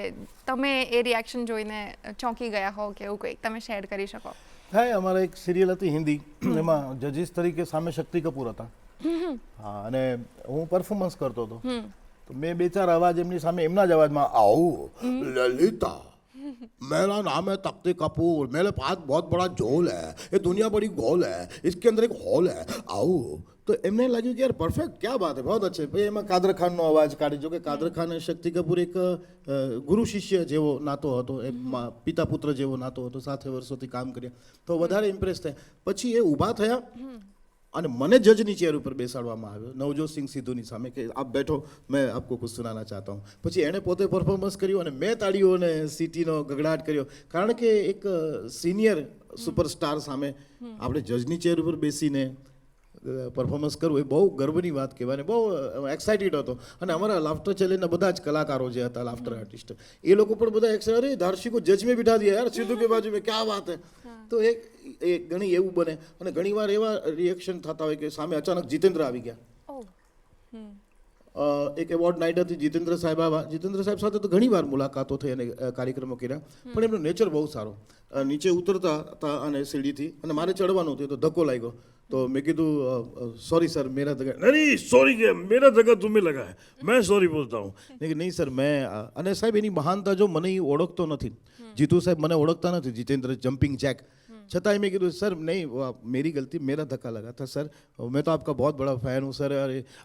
તમે એ રિએક્શન જોઈને ચોંકી ગયા હો, કે એવું કંઈક તમે શેર કરી શકો? હા, અમારા એક સિરિયલ હતી હિન્દી, એમાં જજીસ તરીકે સામે શક્તિ કપૂર હતા. હા, અને હું પરફોર્મન્સ કરતો હતો તો મેં 2-4 અવાજ એમની સામે એમના જ અવાજમાં આવું ललिता मेरा नाम है तख्ती कपूर मेरे पास बहुत बड़ा झोल है ये दुनिया बड़ी गोल है इसके अंदर एक हॉल है आओ તો એમને લાગ્યું કે યાર પરફેક્ટ ક્યાં બાત હે બહુ અચ્છે. પછી એમાં કાદર ખાનનો અવાજ કાઢી, જો કે કાદર ખાન અને શક્તિ કપૂર એક ગુરુ શિષ્ય જેવો નાતો હતો, એક પિતા પુત્ર જેવો નાતો હતો, સાથે વર્ષોથી કામ કર્યા તો વધારે ઇમ્પ્રેસ થયા. પછી એ ઊભા થયા અને મને જજની ચેર ઉપર બેસાડવામાં આવ્યો નવજોત સિંહ સિદ્ધુની સામે કે આપ બેઠો, મેં આપકો કુછ સુનાના ચાહતા હું. પછી એણે પોતે પરફોર્મન્સ કર્યું અને મેં તાળીઓ અને સીટીનો ગગડાટ કર્યો, કારણ કે એક સિનિયર સુપરસ્ટાર સામે આપણે જજની ચેર ઉપર બેસીને પરફોર્મન્સ કરવું એ બહુ ગર્વની વાત કહેવાય ને બહુ એક્સાઇટેડ હતો. અને અમારા લાફ્ટર ચેલેન્જના બધા જ કલાકારો જે હતા, લાફ્ટર આર્ટિસ્ટ, એ લોકો પણ બધા એક્સાઇટ, અરે દાર્શી કો જજ में बिठा दिया यार सिद्धू के बाजू में क्या बात है. તો એક ઘણી એવું બને અને ઘણીવાર એવા રિએક્શન થતા હોય કે સામે અચાનક જીતેન્દ્ર આવી ગયા. એક એવોર્ડ નાઇટ હતી, જીતેન્દ્ર સાહેબ આવ્યા. જીતેન્દ્ર સાહેબ સાથે તો ઘણીવાર મુલાકાતો થઈ અને કાર્યક્રમો કર્યા, પણ એમનો નેચર બહુ સારો. નીચે ઉતરતા હતા અને સીડીથી અને મારે ચડવાનું હતું તો ધક્કો લાગ્યો, तो मैं कीधु सॉरी सर मेरा जगह नहीं सॉरी क्या मेरा जगह तुम्हें लगा है मैं सॉरी बोलता हूँ નહીં સર મેં અને સાહેબ એની મહાનતા જો મને ઓળખતો નથી, જીતુ સાહેબ મને ઓળખતા નથી, જીતેન્દ્ર જમ્પિંગ જેક, છતાંય મેં કીધું સર નહીં मेरी गलती मेरा धक्का लगा था सर, मैं तो आपका बहुत बड़ा फैन हूँ सर.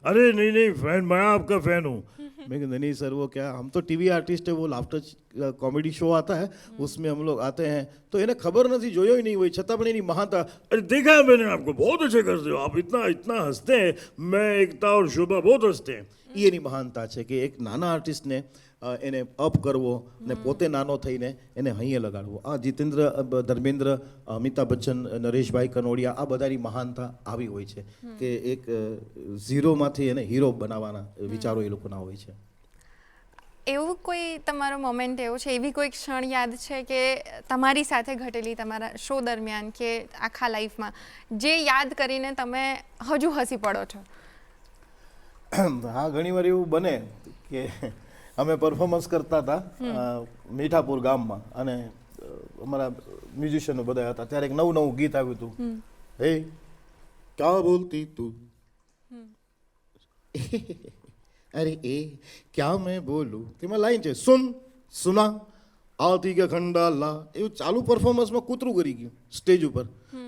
अरे नहीं नहीं फैन मैं आपका फैन हूँ. मैं कहा नहीं सर वो क्या, हम तो टीवी आर्टिस्ट है, वो लाफ्टर कॉमेडी शो आता है उसमें हम लोग आते हैं, तो इन्हें खबर नहीं जोयो ही नहीं हुई, छता पण एनी महानता. अरे देखा है मैंने आपको, बहुत अच्छे करते हो आप, इतना इतना हंसते हैं, मैं एकता और शोभा बहुत हंसते हैं. એ એની મહાનતા છે કે એક નાના આર્ટિસ્ટને એને અપ કરવો ને પોતે નાનો થઈને એને હૈયે લગાડવો. આ જીતેન્દ્ર, ધર્મેન્દ્ર, અમિતાભ બચ્ચન, નરેશભાઈ કનોડિયા, આ બધાની મહાનતા આવી હોય છે કે એક ઝીરોમાંથી એને હીરો બનાવવાના વિચારો એ લોકોના હોય છે. એવું કોઈ તમારો મોમેન્ટ એવો છે, એવી કોઈ ક્ષણ યાદ છે કે તમારી સાથે ઘટેલી તમારા શો દરમિયાન કે આખા લાઈફમાં, જે યાદ કરીને તમે હજુ હસી પડો છો? હા, ઘણીવાર એવું બને કે અમે પરફોર્મન્સ કરતા હતા મીઠાપુર ગામમાં અને અમારા મ્યુઝિશિયનો બધા હતા, ત્યારે એક નવું ગીત આવ્યું હતું, હે ક્યા બોલતી તું અરે એ ક્યા મેં બોલું, તેમાં લાઈન છે સુન સુના આવતી કે ખંડાલા, એવું ચાલુ પરફોર્મન્સમાં કૂતરું કરી ગયું સ્ટેજ ઉપર.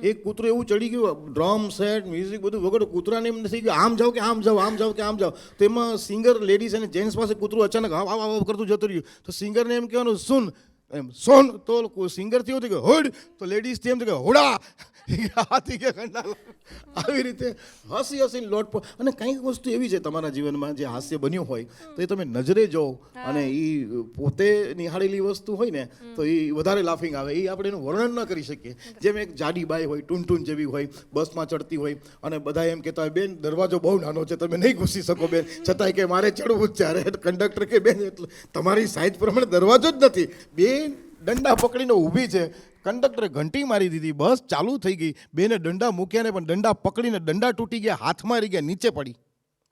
એક કૂતરું એવું ચડી ગયું, ડ્રમ સેટ મ્યુઝિક બધું વગર, કૂતરાને એમ નથી કે આમ જાઓ કે આમ જાઓ, આમ જાઓ કે આમ જાઓ. તો એમાં સિંગર લેડીઝ અને જેન્ટ્સ પાસે કૂતરું અચાનક આવ આવ આવ કરતું જતું રહ્યું, તો સિંગરને એમ કહેવાનું સુન, એમ સોન, તો સિંગરથી એવું થયું કે હોડ, તો લેડીઝથી એમ થયું કે હોડા, હાથી કે ખંડાલા, આવી રીતે હસી હસીને લોટ. અને કંઈક વસ્તુ એવી છે તમારા જીવનમાં જે હાસ્ય બન્યું હોય તો એ તમે નજરે જોવો અને એ પોતે નિહાળેલી વસ્તુ હોય ને તો એ વધારે લાફિંગ આવે, એ આપણે એનું વર્ણન ન કરી શકીએ. જેમ એક જાડી બાઈ હોય, ટૂન જેવી હોય, બસમાં ચડતી હોય અને બધા એમ કહેતા હોય બેન દરવાજો બહુ નાનો છે, તમે નહીં ઘૂસી શકો બેન, છતાંય કે મારે ચડવું જ છે. અરે કંડક્ટર કે બેન એટલે તમારી સાઈઝ પ્રમાણે દરવાજો જ નથી, બેન દંડા પકડીને ઊભી છે, કંડક્ટરે ઘંટી મારી દીધી, બસ ચાલુ થઈ ગઈ, બેને દંડા મૂક્યા ને પણ દંડા પકડીને દંડા તૂટી ગયા, હાથમાં રહી ગયા, નીચે પડી.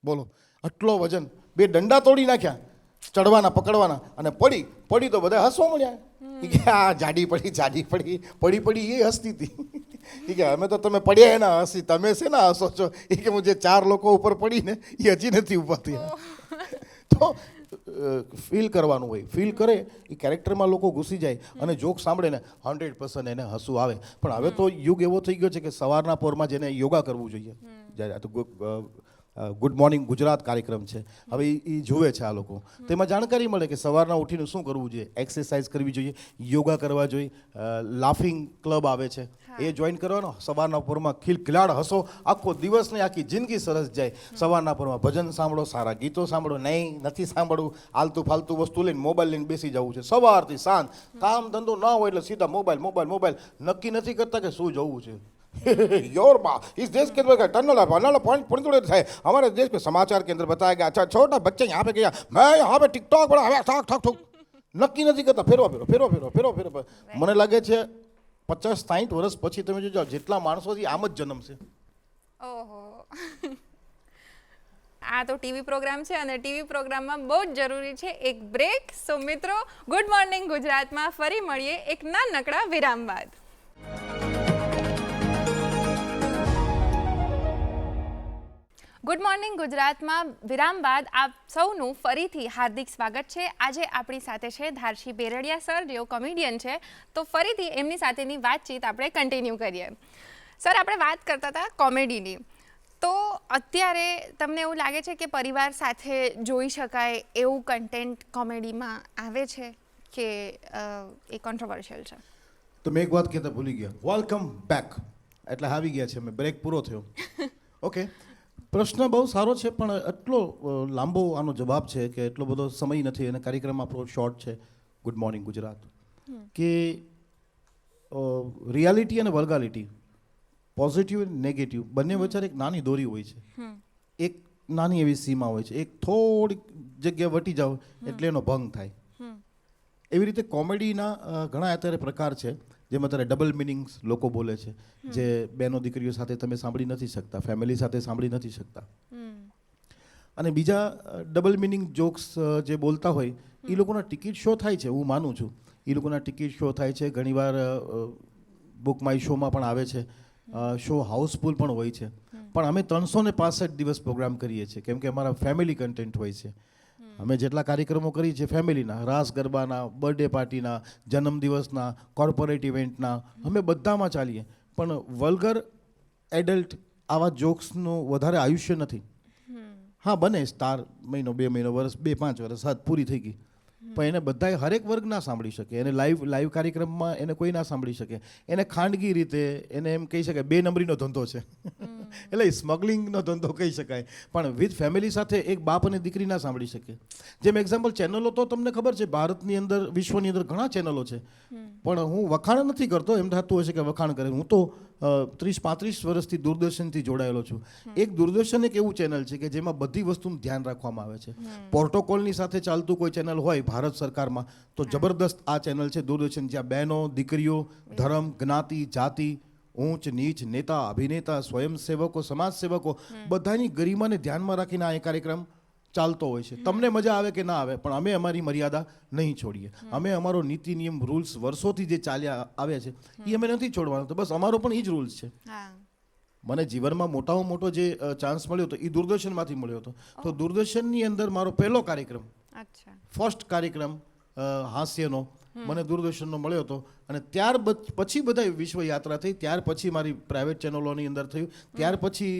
બોલો આટલો વજન, બે દંડા તોડી નાખ્યા ચડવાના પકડવાના અને પડી તો બધા હસવા મળ્યા કે આ જાડી પડી એ હસતી હતી. એ કે અમે તો તમે પડ્યા એના હસી, તમે છે ને હસો છો. એ કે હું જે 4 લોકો ઉપર પડીને એ હજી નથી ઊભા થયા. તો ફીલ કરવાનું હોય, ફીલ કરે એ કેરેક્ટરમાં લોકો ઘૂસી જાય અને જોક સાંભળે ને 100% એને હસવું આવે. પણ હવે તો યુગ એવો થઈ ગયો છે કે સવારના પોરમાં જેને યોગા કરવું જોઈએ, જ્યારે તો ગુડ મોર્નિંગ ગુજરાત કાર્યક્રમ છે, હવે એ જુએ છે આ લોકો, તેમાં જાણકારી મળે કે સવારના ઉઠીને શું કરવું જોઈએ, એક્સરસાઇઝ કરવી જોઈએ, યોગા કરવા જોઈએ, લાફિંગ ક્લબ આવે છે એ જોઈન કરવાનો, સવારના પોરમાં ખિલખિલાડ હસો, આખો દિવસ ને આખી જિંદગી સરસ જાય. સવારના પોરમાં ભજન સાંભળો, સારા ગીતો સાંભળો, નહીં નથી સાંભળવું, આલતું ફાલતું વસ્તુ લઈને મોબાઈલ લઈને બેસી જવું છે સવારથી સાંજ, કામ ધંધો ના હોય એટલે સીધા મોબાઈલ, નક્કી નથી કરતા કે શું જોવું છે. योर माँ इस देश के अंदर टर्नल पॉइंट है, हमारे देश में समाचार के अंदर बताया गया, अच्छा छोटा बच्चा यहाँ पे गया, मैं यहाँ पे टिकटॉक बना हवे ઠાક નક્કી નથી કરતા, ફેરવા. મને લાગે છે 50-60 વર્ષ પછી તમે જોજો જેટલા માણસો છે આમ જ જન્મશે. ઓહો, આ તો ટીવી પ્રોગ્રામ છે અને ટીવી પ્રોગ્રામમાં બહુ જ જરૂરી છે એક બ્રેક. સો મિત્રો, ગુડ મોર્નિંગ ગુજરાતમાં ફરી મળીએ એક નાનકડા વિરામ બાદ. ગુડ મોર્નિંગ ગુજરાતમાં વિરામ બાદ આપ સૌનું ફરીથી હાર્દિક સ્વાગત છે. આજે આપણી સાથે છે ધારશી બેરડિયા સર, જેઓ કોમેડિયન છે. તો ફરીથી એમની સાથેની વાતચીત આપણે કન્ટિન્યુ કરીએ. સર, આપણે વાત કરતા હતા કોમેડીની. તો અત્યારે તમને એવું લાગે છે કે પરિવાર સાથે જોઈ શકાય એવું કન્ટેન્ટ કોમેડીમાં આવે છે કે એ કોન્ટ્રોવર્શિયલ છે? તો મેં એક વાત કહેતા ભૂલી ગયા. વેલકમ બેક એટલે આવી ગયા છે, અમે બ્રેક પૂરો થયો. ઓકે, પ્રશ્ન બહુ સારો છે, પણ એટલો લાંબો આનો જવાબ છે કે એટલો બધો સમય નથી અને કાર્યક્રમ આપણો શોર્ટ છે. Good morning Gujarat. કે રિયાલિટી અને વલ્ગાલિટી, પોઝિટિવ અને નેગેટિવ બંને વચ્ચે એક નાની દોરી હોય છે. એક નાની એવી સીમા હોય છે. એક થોડીક જગ્યા વટી જાવ એટલે એનો ભંગ થાય. એવી રીતે કોમેડીના ઘણા અત્યારે પ્રકાર છે, જેમાં અત્યારે ડબલ મિનિંગ્સ લોકો બોલે છે, જે બહેનો દીકરીઓ સાથે તમે સાંભળી નથી શકતા, ફેમિલી સાથે સાંભળી નથી શકતા. અને બીજા ડબલ મિનિંગ જોક્સ જે બોલતા હોય એ લોકોના ટિકિટ શો થાય છે, હું માનું છું. એ લોકોના ટિકિટ શો થાય છે, ઘણીવાર બુક માય શોમાં પણ આવે છે, શો હાઉસફુલ પણ હોય છે. પણ અમે 365 દિવસ પ્રોગ્રામ કરીએ છીએ, કેમ કે અમારા ફેમિલી કન્ટેન્ટ હોય છે. અમે જેટલા કાર્યક્રમો કરીએ છીએ ફેમિલીના, રાસ ગરબાના, બર્થડે પાર્ટીના, જન્મદિવસના, કોર્પોરેટ ઇવેન્ટના, અમે બધામાં ચાલીએ. પણ વલ્ગર એડલ્ટ આવા જોક્સનું વધારે આયુષ્ય નથી. હા, બને સ્ટાર મહિનો, 2 મહિનો, વર્ષ, 2-5 વર્ષ હાથ પૂરી થઈ ગઈ. પણ એને બધાએ હરેક વર્ગ ના સાંભળી શકે. એને લાઈવ કાર્યક્રમમાં એને કોઈ ના સાંભળી શકે. એને ખાનગી રીતે એને એમ કહી શકાય 2 નંબરીનો ધંધો છે. એટલે સ્મગલિંગનો ધંધો કહી શકાય. પણ વિથ ફેમિલી સાથે એક બાપ અને દીકરી ના સાંભળી શકે. જેમ એક્ઝામ્પલ, ચેનલો તો તમને ખબર છે, ભારતની અંદર, વિશ્વની અંદર ઘણા ચેનલો છે. પણ હું વખાણ નથી કરતો, એમ થતું હશે કે વખાણ કરે. હું તો 30-35 વર્ષથી દૂરદર્શનથી જોડાયેલો છું. એક દૂરદર્શન એક એવું ચેનલ છે કે જેમાં બધી વસ્તુનું ધ્યાન રાખવામાં આવે છે. પ્રોટોકોલની સાથે ચાલતું કોઈ ચેનલ હોય ભારત સરકારમાં તો જબરદસ્ત આ ચેનલ છે દૂરદર્શન, જ્યાં બહેનો, દીકરીઓ, ધર્મ, જ્ઞાતિ, જાતિ, ઊંચ નીચ, નેતા, અભિનેતા, સ્વયંસેવકો, સમાજસેવકો બધાની ગરિમાને ધ્યાનમાં રાખીને આ કાર્યક્રમ ચાલતો હોય છે. તમને મજા આવે કે ના આવે, પણ અમે અમારી મર્યાદા નહીં છોડીએ. અમે અમારો નીતિ નિયમ, રૂલ્સ વર્ષોથી જે ચાલ્યા આવ્યા છે એ અમે નથી છોડવાનો. તો બસ અમારો પણ એ જ રૂલ્સ છે. મને જીવનમાં મોટામાં મોટો જે ચાન્સ મળ્યો હતો એ દૂરદર્શનમાંથી મળ્યો હતો. તો દૂરદર્શનની અંદર મારો પહેલો કાર્યક્રમ, ફર્સ્ટ કાર્યક્રમ હાસ્યનો મને દૂરદર્શનનો મળ્યો હતો. અને ત્યાર પછી બધા વિશ્વ યાત્રા થઈ, ત્યાર પછી મારી પ્રાઇવેટ ચેનલોની અંદર થયું, ત્યાર પછી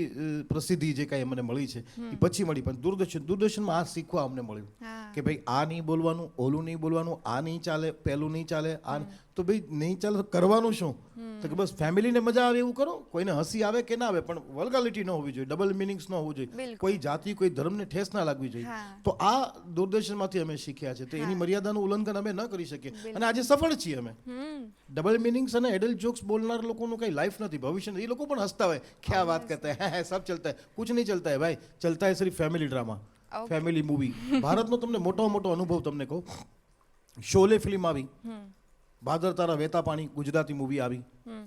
પ્રસિદ્ધિ જે કાંઈ મને મળી છે એ પછી મળી. પણ દૂરદર્શનમાં આ શીખવા અમને મળ્યું કે ભાઈ આ નહીં બોલવાનું, ઓલું નહીં બોલવાનું, આ નહીં ચાલે, પેલું નહીં ચાલે. આ તો ભાઈ નહીં ચાલે તો કરવાનું શું? તો કે બસ ફેમિલીને મજા આવે એવું કરો. કોઈને હસી આવે કે ના આવે, પણ વલ્ગાલિટી ન હોવી જોઈએ, ડબલ મિનિંગ્સ ન હોવું જોઈએ, કોઈ જાતિ, કોઈ ધર્મને ઠેસ ના લાગવી જોઈએ. તો આ દૂરદર્શનમાંથી અમે શીખ્યા છે. તો એની મર્યાદાનું ઉલ્લંઘન અમે ન કરી શકીએ, અને આજે સફળ છીએ અમે. ડબલ મિનિંગ્સ અને એડલ્ટ જોક્સ બોલનાર લોકોનું કઈ લાઈફ નથી, ભવિષ્ય નથી. એ લોકો પણ હસતા હોય, ક્યાં વાત કરતા હે, સબ ચલતા હે. કુછ નહીં ચલતા હે ભાઈ, ચલતા હે સિર્ફ ફેમિલી ડ્રામા, ફેમિલી મૂવી. ભારતનો તમને મોટામાં મોટો અનુભવ તમને કહું, શોલે ફિલ્મ આવી, ભાદર તારા વહેતા પાણી ગુજરાતી મૂવી આવી,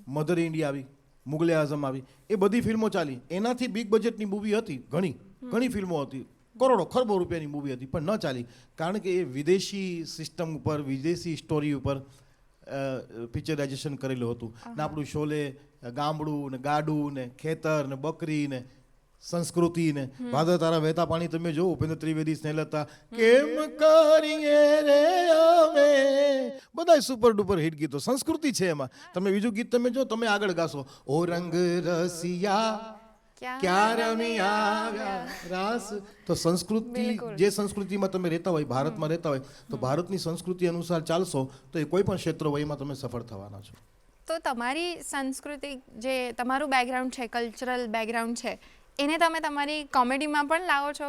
મધર ઇન્ડિયા આવી, મુગલે આઝમ આવી, એ બધી ફિલ્મો ચાલી. એનાથી બિગ બજેટની મૂવી હતી, ઘણી ફિલ્મો હતી, કરોડો ખરબો રૂપિયાની મૂવી હતી, પણ ન ચાલી. કારણ કે એ વિદેશી સિસ્ટમ ઉપર, વિદેશી સ્ટોરી ઉપર પિક્ચરાઇઝેશન કરેલું હતું. ને આપણું શોલે ગામડું ને ગાડું ને ખેતર ને બકરી ને સંસ્કૃતિ ને ભાદર તારા વહેતા પાણી તમે જો, ઉપેન્દ્ર ત્રિવેદી, સ્નેહલતા, કેમ કરીએ રે અમે, બધા સુપર ડુપર હિટ ગીતો. સંસ્કૃતિ છે એમાં. તમે બીજું ગીત તમે જો, તમે આગળ ગાશો, ઓ રંગ રસિયા ક્યાં રમી આવ્યા રાસ. તો સંસ્કૃતિ, જે સંસ્કૃતિમાં તમે રહેતા હોય, ભારતમાં રહેતા હોય, તો ભારતની સંસ્કૃતિ અનુસાર ચાલશો તો એ કોઈ પણ ક્ષેત્ર હોય એમાં તમે સફળ થવાના છો. તો તમારી સંસ્કૃતિ, જે તમારું બેકગ્રાઉન્ડ છે, કલ્ચરલ બેકગ્રાઉન્ડ છે, એને તમે તમારી કોમેડીમાં પણ લાવો છો?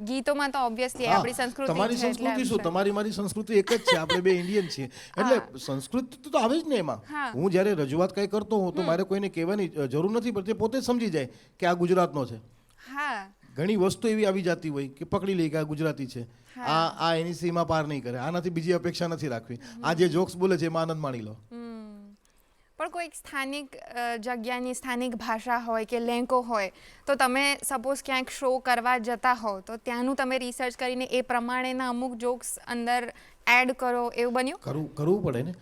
ગીતોમાં તો ઓબ્વિયસલી આપણી સંસ્કૃતિ છે. તમારી સંસ્કૃતિ શું, તમારી મારી સંસ્કૃતિ એક જ છે. આપણે બે ઇન્ડિયન છીએ, એટલે સંસ્કૃતિ તો આવે જ ને એમાં. હું જ્યારે રજૂઆત કંઈ કરતો હોઉં તો મારે કોઈને કહેવાની જરૂર નથી પડતી, પોતે સમજી જાય કે આ ગુજરાતનો છે. ઘણી વસ્તુ એવી આવી જતી હોય કે પકડી લે કે આ ગુજરાતી છે, આ એની સીમા પાર નહીં કરે, આનાથી બીજી અપેક્ષા નથી રાખવી. આ જે જોક્સ બોલે છે એમાં આનંદ માણી લો. પણ કોઈક સ્થાનિક જગ્યાની સ્થાનિક ભાષા હોય કે લેંકો હોય, તો તમે સપોઝ ક્યાંક શો કરવા જતા હો તો ત્યાંનું તમે રિસર્ચ કરીને એ પ્રમાણેના અમુક જોક્સ અંદર એડ કરો, એવું બન્યું? કરવું પડે ને.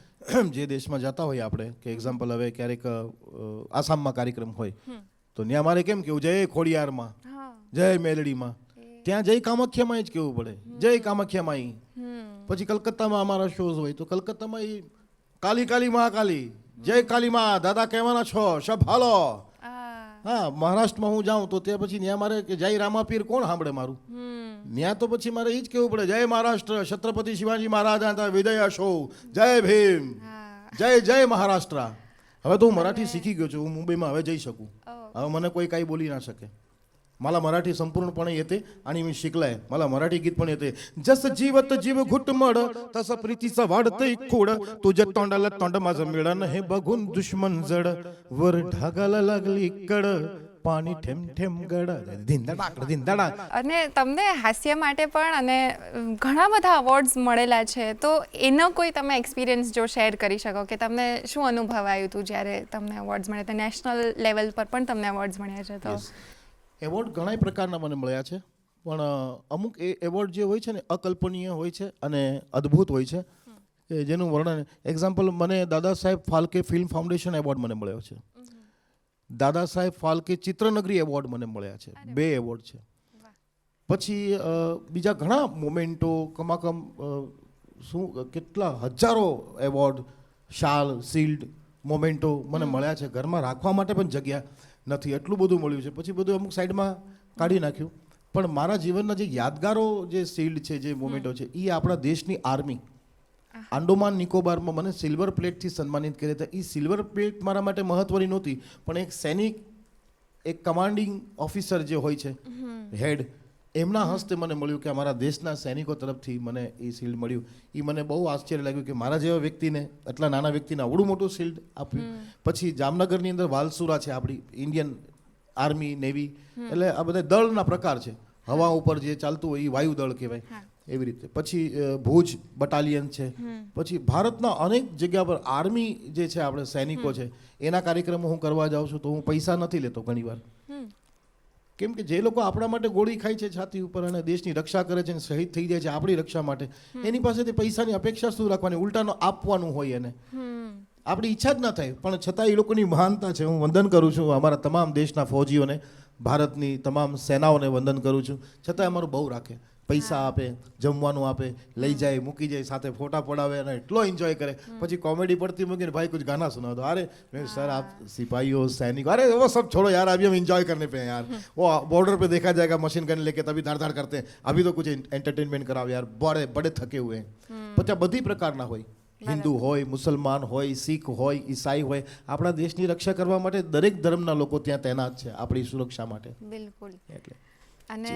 જે દેશમાં જતા હોય આપણે, કે એક્ઝામ્પલ હવે ક્યારેક આસામમાં કાર્યક્રમ હોય તો ત્યાં મારે કેમ કેવું, જય ખોડિયારમાં, જય મેલડીમાં. ત્યાં જય કામાખ્યામાં જ કહેવું પડે, જય કામાખ્યામાં. પછી કલકત્તામાં અમારા શોઝ હોય તો કલકત્તામાં ઈ કાલી કાલી મહાકાલી, જય કાલી માં, દાદા કહેવાના છો, શબ હાલો. હા, મહારાષ્ટ્રમાં હું જાઉં તો ત્યાં પછી ત્યાં મારે કે જય રામાપીર કોણ સાંભળે મારું? ત્યાં તો પછી મારે એ જ કહેવું પડે, જય મહારાષ્ટ્ર, છત્રપતિ શિવાજી મહારાજ હતા, વિદય શો, જય ભીમ, જય જય મહારાષ્ટ્ર. હવે તો હું મરાઠી શીખી ગયો છું, હું મુંબઈમાં હવે જઈ શકું. હવે મને કોઈ કાંઈ बोली ना शके. मला मराठी संपूर्णपणे येते आणि मी शिकलाय. मला मराठी गीत पण येते. जस जीवत जीव घुटमड तसं प्रीतीचा वाढतंय खोड, तुझ्या तोंडाला तोंड माझं मिळण हे बघून दुश्मन जड, वर ढगाला लागली कड, પાણી ઠેમ ઠેમ ગડ, ધીંધડા ધીંધડા. અને તમને હાસ્ય માટે પણ અને ઘણા બધા અવોર્ડ્સ મળેલા છે, તો એનો કોઈ તમે એક્સપિરિયન્સ જો શેર કરી શકો કે તમને શું અનુભવ આવ્યું હતું જ્યારે તમને અવોર્ડ્સ મળ્યા હતા? નેશનલ લેવલ પર પણ તમને અવોર્ડ્સ મળ્યા છે. તો એવોર્ડ ઘણા પ્રકારના મને મળ્યા છે, પણ અમુક એ એવોર્ડ જે હોય છે ને અકલ્પનીય હોય છે અને અદ્ભુત હોય છે, કે જેનું વર્ણન, એક્ઝામ્પલ, મને Dada Saheb Phalke film foundation award મને મળ્યો છે. દાદા સાહેબ ફાલ્કે ચિત્રનગરી એવોર્ડ મને મળ્યા છે, 2 એવોર્ડ છે. પછી બીજા ઘણા મોમેન્ટો, કમાકમ શું કેટલા હજારો એવોર્ડ, શાલ, શિલ્ડ, મોમેન્ટો મને મળ્યા છે. ઘરમાં રાખવા માટે પણ જગ્યા નથી, એટલું બધું મળ્યું છે. પછી બધું અમુક સાઈડમાં કાઢી નાખ્યું. પણ મારા જીવનના જે યાદગારો, જે શિલ્ડ છે, જે મોમેન્ટો છે, એ આપણા દેશની આર્મી આંડોમાન નિકોબારમાં મને સિલ્વર પ્લેટથી સન્માનિત કર્યા હતા. એ સિલ્વર પ્લેટ મારા માટે મહત્વની નહોતી, પણ એક સૈનિક, એક કમાન્ડિંગ ઓફિસર જે હોય છે, હેડ, એમના હસ્તે મને મળ્યું કે અમારા દેશના સૈનિકો તરફથી મને એ શિલ્ડ મળ્યું. એ મને બહુ આશ્ચર્ય લાગ્યું કે મારા જેવા વ્યક્તિને, એટલા નાના વ્યક્તિને આવડું મોટું શિલ્ડ આપ્યું. પછી જામનગરની અંદર વાલસુરા છે, આપણી ઇન્ડિયન આર્મી, નેવી, એટલે આ બધા દળના પ્રકાર છે. હવા ઉપર જે ચાલતું હોય એ વાયુદળ કહેવાય, એવી રીતે. પછી ભુજ બટાલિયન છે. પછી ભારતના અનેક જગ્યા પર આર્મી જે છે, આપણે સૈનિકો છે, એના કાર્યક્રમો હું કરવા જાઉં છું તો હું પૈસા નથી લેતો ઘણીવાર. કેમ કે જે લોકો આપણા માટે ગોળી ખાય છે છાતી ઉપર અને દેશની રક્ષા કરે છે અને શહીદ થઈ જાય છે આપણી રક્ષા માટે, એની પાસેથી પૈસાની અપેક્ષા શું રાખવાની? ઉલટાનો આપવાનું હોય એને. આપણી ઈચ્છા જ ન થાય, પણ છતાં એ લોકોની મહાનતા છે. હું વંદન કરું છું અમારા તમામ દેશના ફૌજીઓને, ભારતની તમામ સેનાઓને વંદન કરું છું. છતાં અમારું બહુ રાખે, પૈસા આપે, જમવાનું આપે, લઈ જાય, મૂકી જાય, સાથે ફોટા પડાવે અને એટલો એન્જોય કરે. પછી કોમેડી પડતી મૂકીને, ભાઈ कुछ गाना सुना दो. अरे सर आप सिपाहियों, सैनिक, अरे वो सब छोड़ो यार, अभी हम एंजॉय करने पे हैं यार. वो बॉर्डर पे देखा जाएगा मशीन गन लेके, तभी धाड़ धाड़ करते हैं. अभी तो कुछ एंटरटेनमेंट कराओ यार, बड़े बड़े थके हुए हैं. પછી બધી પ્રકારના હોય, હિન્દુ હોય, મુસલમાન હોય, શીખ હોય, ઈસાઈ હોય, આપણા દેશની રક્ષા કરવા માટે દરેક ધર્મના લોકો ત્યાં તૈનાત છે આપણી સુરક્ષા માટે. બિલકુલ. એટલે અને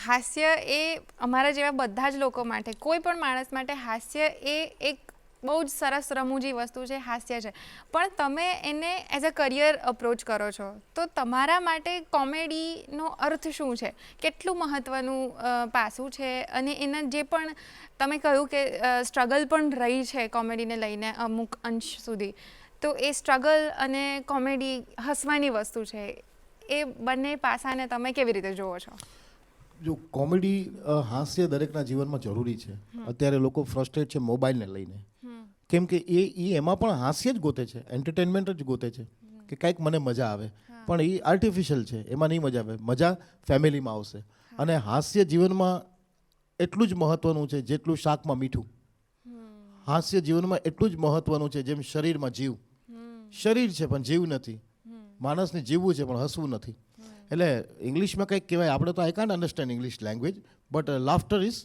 હાસ્ય એ અમારા જેવા બધા જ લોકો માટે, કોઈ પણ માણસ માટે હાસ્ય એ એક બહુ જ સરસ રમૂજી વસ્તુ છે, હાસ્ય છે. પણ તમે એને એઝ અ કરિયર અપ્રોચ કરો છો, તો તમારા માટે કોમેડીનો અર્થ શું છે? કેટલું મહત્ત્વનું પાસું છે? અને એના જે પણ તમે કહ્યું કે સ્ટ્રગલ પણ રહી છે કોમેડીને લઈને અમુક અંશ સુધી, તો એ સ્ટ્રગલ અને કોમેડી હસવાની વસ્તુ છે, એ બંને પાસાને તમે કેવી રીતે જુઓ છો? જો કોમેડી, હાસ્ય દરેકના જીવનમાં જરૂરી છે. અત્યારે લોકો ફ્રસ્ટ્રેટ છે મોબાઈલને લઈને, કેમ કે એ એમાં પણ હાસ્ય જ ગોતે છે, એન્ટરટેનમેન્ટ જ ગોતે છે કે કંઈક મને મજા આવે. પણ એ આર્ટિફિશિયલ છે, એમાં નહીં મજા આવે. મજા ફેમિલીમાં આવશે. અને હાસ્ય જીવનમાં એટલું જ મહત્વનું છે જેટલું શાકમાં મીઠું. હાસ્ય જીવનમાં એટલું જ મહત્વનું છે જેમ શરીરમાં જીવ. શરીર છે પણ જીવ નથી. માણસને જીવવું છે પણ હસવું નથી. એટલે ઇંગ્લિશમાં કંઈક કહેવાય, આપણે તો I can't understand English language, but laughter is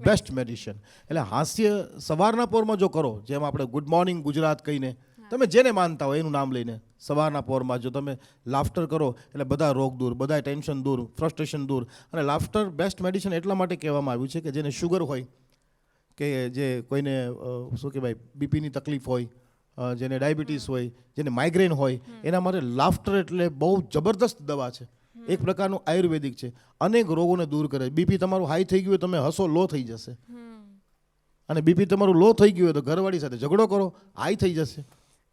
best medicine. એટલે હાસ્ય સવારના પોરમાં જો કરો, જેમ આપણે ગુડ મોર્નિંગ ગુજરાત કહીને, તમે જેને માનતા હોય એનું નામ લઈને સવારના પોરમાં જો તમે લાફ્ટર કરો, એટલે બધા રોગ દૂર, બધા ટેન્શન દૂર, ફ્રસ્ટ્રેશન દૂર. અને લાફ્ટર બેસ્ટ મેડિસિન એટલા માટે કહેવામાં આવ્યું છે કે જેને શુગર હોય, કે જે કોઈને શું કહેવાય બીપીની તકલીફ હોય, જેને ડાયાબિટીસ હોય, જેને માઇગ્રેન હોય, એના માટે લાફ્ટર એટલે બહુ જબરદસ્ત દવા છે. એક પ્રકારનું આયુર્વેદિક છે, અનેક રોગોને દૂર કરે. બીપી તમારું હાઈ થઈ ગયું હોય, તમે હસો, લો થઈ જશે. અને બીપી તમારું લો થઈ ગયું હોય તો ઘરવાળી સાથે ઝઘડો કરો, હાઈ થઈ જશે,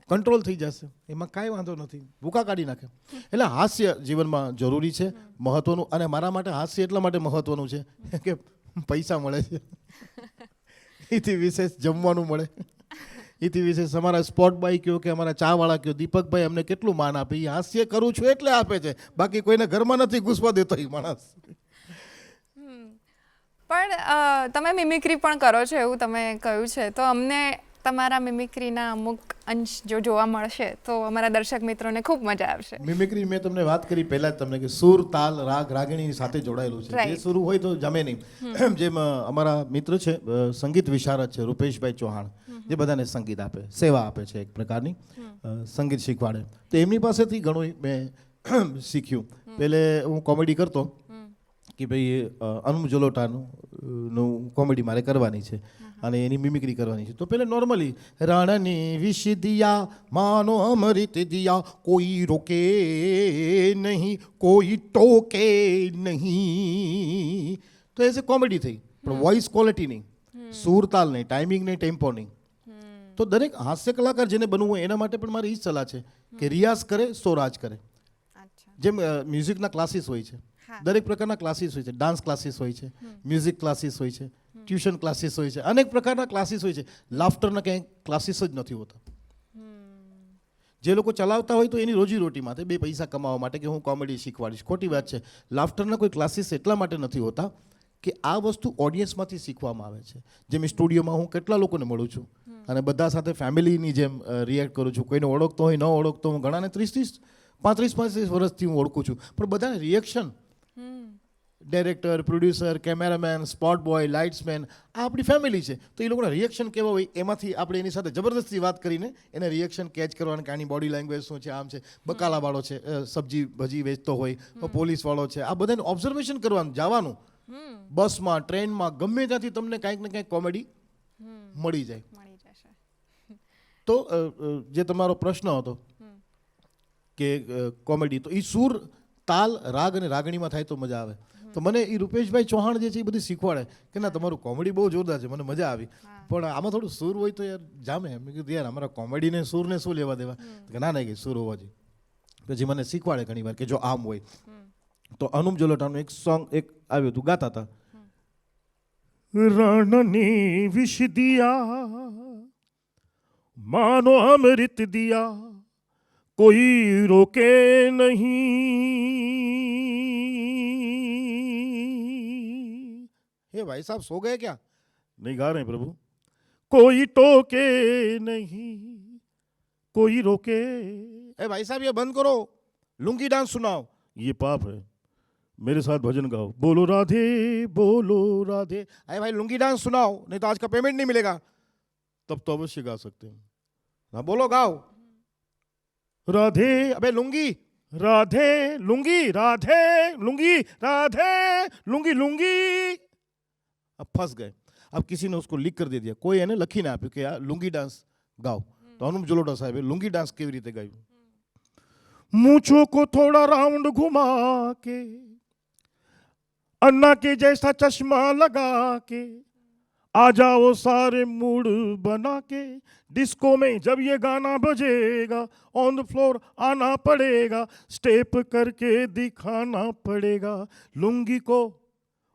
કંટ્રોલ થઈ જશે, એમાં કાંઈ વાંધો નથી, ભૂકા કાઢી નાખે. એટલે હાસ્ય જીવનમાં જરૂરી છે, મહત્વનું. અને મારા માટે હાસ્ય એટલા માટે મહત્વનું છે કે પૈસા મળે છે, એથી વિશેષ જમવાનું મળે, એથી વિશેષ અમારા સ્પોટ બાય કયો કે અમારા ચાવાળા કયો દીપકભાઈ અમને કેટલું માન આપે, એ હાસ્ય કરું છું એટલે આપે છે, બાકી કોઈને ઘરમાં નથી ઘૂસવા દેતો એ માણસ. પણ તમે મિમિક્રી પણ કરો છો એવું તમે કહ્યું છે, તો અમને તમારા મિમિક્રીના અમુક અંશ જો જોવા મળશે તો અમારા દર્શક મિત્રોને ખૂબ મજા આવશે. મિમિક્રી મેં તમને વાત કરી પહેલા જ તમને કે સુર, તાલ, રાગ, રાગીણી સાથે જોડાયેલું છે. Right. જે સુર હોય તો જમે નહીં. જેમ અમારા મિત્ર છે સંગીત વિશારદ છે રૂપેશભાઈ ચૌહાણ, જે બધાને સંગીત આપે, સેવા આપે છે એક પ્રકારની, સંગીત શીખવાડે. તો એમની પાસેથી ઘણું મેં શીખ્યું. પહેલે હું કોમેડી કરતો કે ભાઈ અનુપ જલોટાનું કોમેડી મારે કરવાની છે અને એની મિમિક્રી કરવાની છે. તો પહેલે નોર્મલી રાણની વિષ દિયા માનો અમૃત દિયા કોઈ રોકે નહીં કોઈ ટોકે નહીં, તો એઝ એ કોમેડી થઈ. પણ વોઇસ ક્વોલિટી નહીં, સૂર તાલ નહીં, ટાઈમિંગ નહીં, ટેમ્પો નહીં. તો દરેક હાસ્ય કલાકાર જેને બનવું હોય એના માટે પણ મારી એ જ સલાહ છે કે રિયાઝ કરે સો રાજ કરે. જેમ મ્યુઝિકના ક્લાસીસ હોય છે, દરેક પ્રકારના ક્લાસીસ હોય છે, ડાન્સ ક્લાસીસ હોય છે, મ્યુઝિક ક્લાસીસ હોય છે, ટ્યુશન ક્લાસીસ હોય છે, અનેક પ્રકારના ક્લાસીસ હોય છે. લાફ્ટરના ક્યાંય ક્લાસીસ જ નથી હોતા. જે લોકો ચલાવતા હોય તો એની રોજીરોટી માટે, બે પૈસા કમાવા માટે કે હું કોમેડી શીખવાડીશ, ખોટી વાત છે. લાફ્ટરના કોઈ ક્લાસીસ એટલા માટે નથી હોતા કે આ વસ્તુ ઓડિયન્સમાંથી શીખવામાં આવે છે. જેમ સ્ટુડિયોમાં હું કેટલા લોકોને મળું છું અને બધા સાથે ફેમિલીની જેમ રિએક્ટ કરું છું. કોઈને ઓળખતો હોય ન ઓળખતો, હું ઘણાને 30-35 વર્ષથી હું ઓળખું છું, પણ બધાને reaction, director, producer, cameraman, spot boy, lightsman, આ આપણી ફેમિલી છે. તો એ લોકોના રિએક્શન કેવા હોય એમાંથી આપણે એની સાથે જબરદસ્તી વાત કરીને એને રિએક્શન કેચ કરવાનું કે આની બોડી લેંગ્વેજ શું છે, આમ છે, બકાલાવાળો છે, સબ્જી ભજી વેચતો હોય, પોલીસવાળો છે, આ બધાને ઓબ્ઝર્વેશન કરવાનું, જવાનું બસમાં, ટ્રેનમાં, ગમે ત્યાંથી તમને કાંઈક ને કાંઈક કોમેડી મળી જાય. તો જે તમારો પ્રશ્ન હતો કે કોમેડી, તો એ સૂર, તાલ, રાગ અને રાગણીમાં થાય તો મજા આવે. તો મને એ રૂપેશભાઈ ચૌહાણ જે છે એ બધી શીખવાડે કે ના તમારું કોમેડી બહુ જોરદાર છે, મને મજા આવી, પણ આમાં થોડું સૂર હોય તો યાર જામે. મેં કીધું યાર અમારા કોમેડીને સૂરને શું લેવા દેવા, કે ના કે સૂર હોવા જોઈએ. પછી મને શીખવાડે ઘણી વાર કે જો આમ હોય. તો અનુપ જલોટાનું એક સોંગ એક આવ્યું હતું, ગાતા હતા, રણની વિષ દિયા માનો અમૃત દિયા કોઈ રોકે નહીં. हे भाई साहब सो गए क्या? नहीं गा रहे प्रभु. कोई टोके नहीं कोई रोके. ए भाई साहब ये बंद करो, लुंगी डांस सुनाओ. ये पाप है, मेरे साथ भजन गाओ. बोलो राधे बोलो राधे. अरे भाई लुंगी डांस सुनाओ, नहीं तो आज का पेमेंट नहीं मिलेगा. तब तो अवश्य गा सकते हैं. हाँ बोलो गाओ. राधे, अबे लुंगी, राधे लुंगी, राधे लुंगी, राधे लुंगी लुंगी. अब फंस गए. अब किसी ने उसको लिख कर दे दिया, कोई એને લખીને આપ્યું કે આ લુંગી ડાન્સ ગાઓ. તો અનુપ જલોટા સાહેબે લુંગી ડાન્સ કેવી રીતે ગાયું? मूंछों को थोड़ा राउंड घुमा के अन्ना के जैसा चश्मा लगा के आ जाओ सारे मूड बना के डिस्को में जब ये गाना बजेगा ऑन द फ्लोर आना पड़ेगा स्टेप करके दिखाना पड़ेगा लुंगी को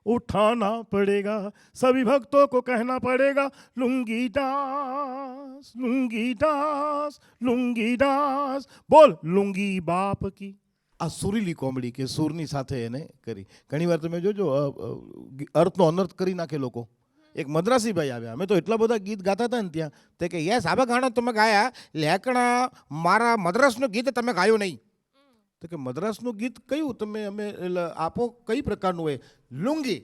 उठाना पड़ेगा सभी भक्तों को कहना पड़ेगा lungi dance lungi dance lungi dance बोल लुंगी बाप की. આ સુરીલી કોમેડી કે સૂરની સાથે એને કરી. ઘણીવાર તમે જોજો અર્થનો અનર્થ કરી નાખે લોકો. એક મદ્રાસી ભાઈ આવ્યા, અમે તો એટલા બધા ગીત ગાતા હતા ને ત્યાં, તે કે યસ આ ગાણા તમે ગાયા લેકણા મારા મદ્રાસનું ગીત તમે ગાયું નહીં. તો કે મદ્રાસનું ગીત કયું તમે અમે આપો, કઈ પ્રકારનું હોય? લુંગી.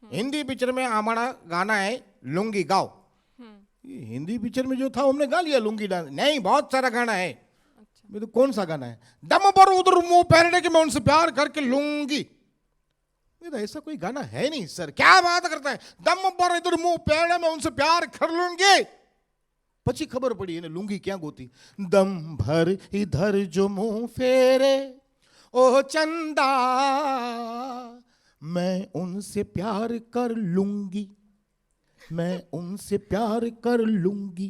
हिंदी पिक्चर में हमारा गाना है लुंगी गाओ. हिंदी पिक्चर में जो था हमने गा लिया लुंगी डांस. नहीं बहुत सारा गाना है. मैं तो कौन सा गाना है? दम पर उधर मुंह पहनने के मैं उनसे प्यार करके लूंगी. तो ऐसा कोई गाना है नहीं सर, क्या बात करता है? दम पर इधर मुंह पहने मैं उनसे प्यार कर लूंगी. પછી ખબર પડી એને લુંગી ક્યાં ગોતી. દમ ભર ઇધર જો મુંહ ફેરે ओ चंदा मैं उनसे प्यार कर लूंगी, मैं उनसे प्यार कर लूंगी.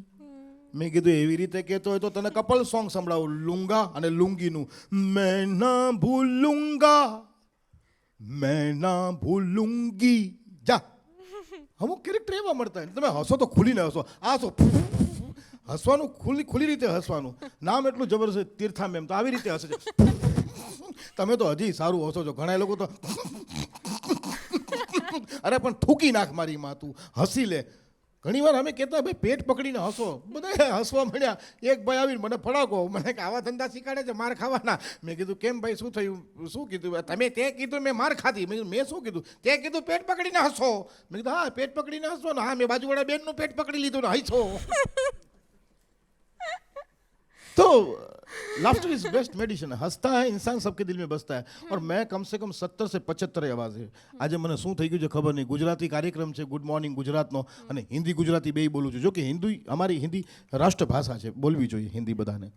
મેં કીધું એવી રીતે કહેતો હોય તો તને કપલ સોંગ સંભળાવું, લુંગા અને લુંગીનું. મેં ના ભૂલુંગા મેં ના ભૂલુંગી. જા અમુક કેરેક્ટર એવા મળતા હોય તમે હસો તો ખુલીને હસો, આ હસો હસવાનું ખુલ્લી રીતે હસવાનું. નામ એટલું જબરજસ્ત તીર્થા મેમ તો આવી રીતે હસે છે. તમે તો હજી સારું હસો છો. ઘણા લોકો તો અરે પણ થૂકી નાખ મારી માં, તું હસી લે. ઘણી વાર અમે કહેતા ભાઈ પેટ પકડીને હસો, બધા હસવા મળ્યા. એક ભાઈ આવીને મને ફડાકો, મને કે આવા ધંધા શીખાડે છે માર ખાવાના. મેં કીધું કેમ ભાઈ શું થયું, શું કીધું? તમે તે કીધું મેં માર ખાધી. મેં શું કીધું? તે કીધું પેટ પકડીને હસો. મેં કીધું હા પેટ પકડીને હસો ને. હા મેં બાજુવાળા બેનનું પેટ પકડી લીધું ને હસો. तो लाफ्टर इज बेस्ट मेडिसिन. हंसता है इंसान सबके दिल में बसता है. और मैं कम से कम 70 से 75 आवाज है. આજે મને શું થઈ ગયું છે ખબર નહીં. ગુજરાતી કાર્યક્રમ છે ગુડ મોર્નિંગ ગુજરાતનો, અને હિન્દી ગુજરાતી બેય બોલું છું. જો કે હિન્દી અમારી હિન્દી રાષ્ટ્રભાષા છે, બોલવી જોઈએ હિન્દી બધાને.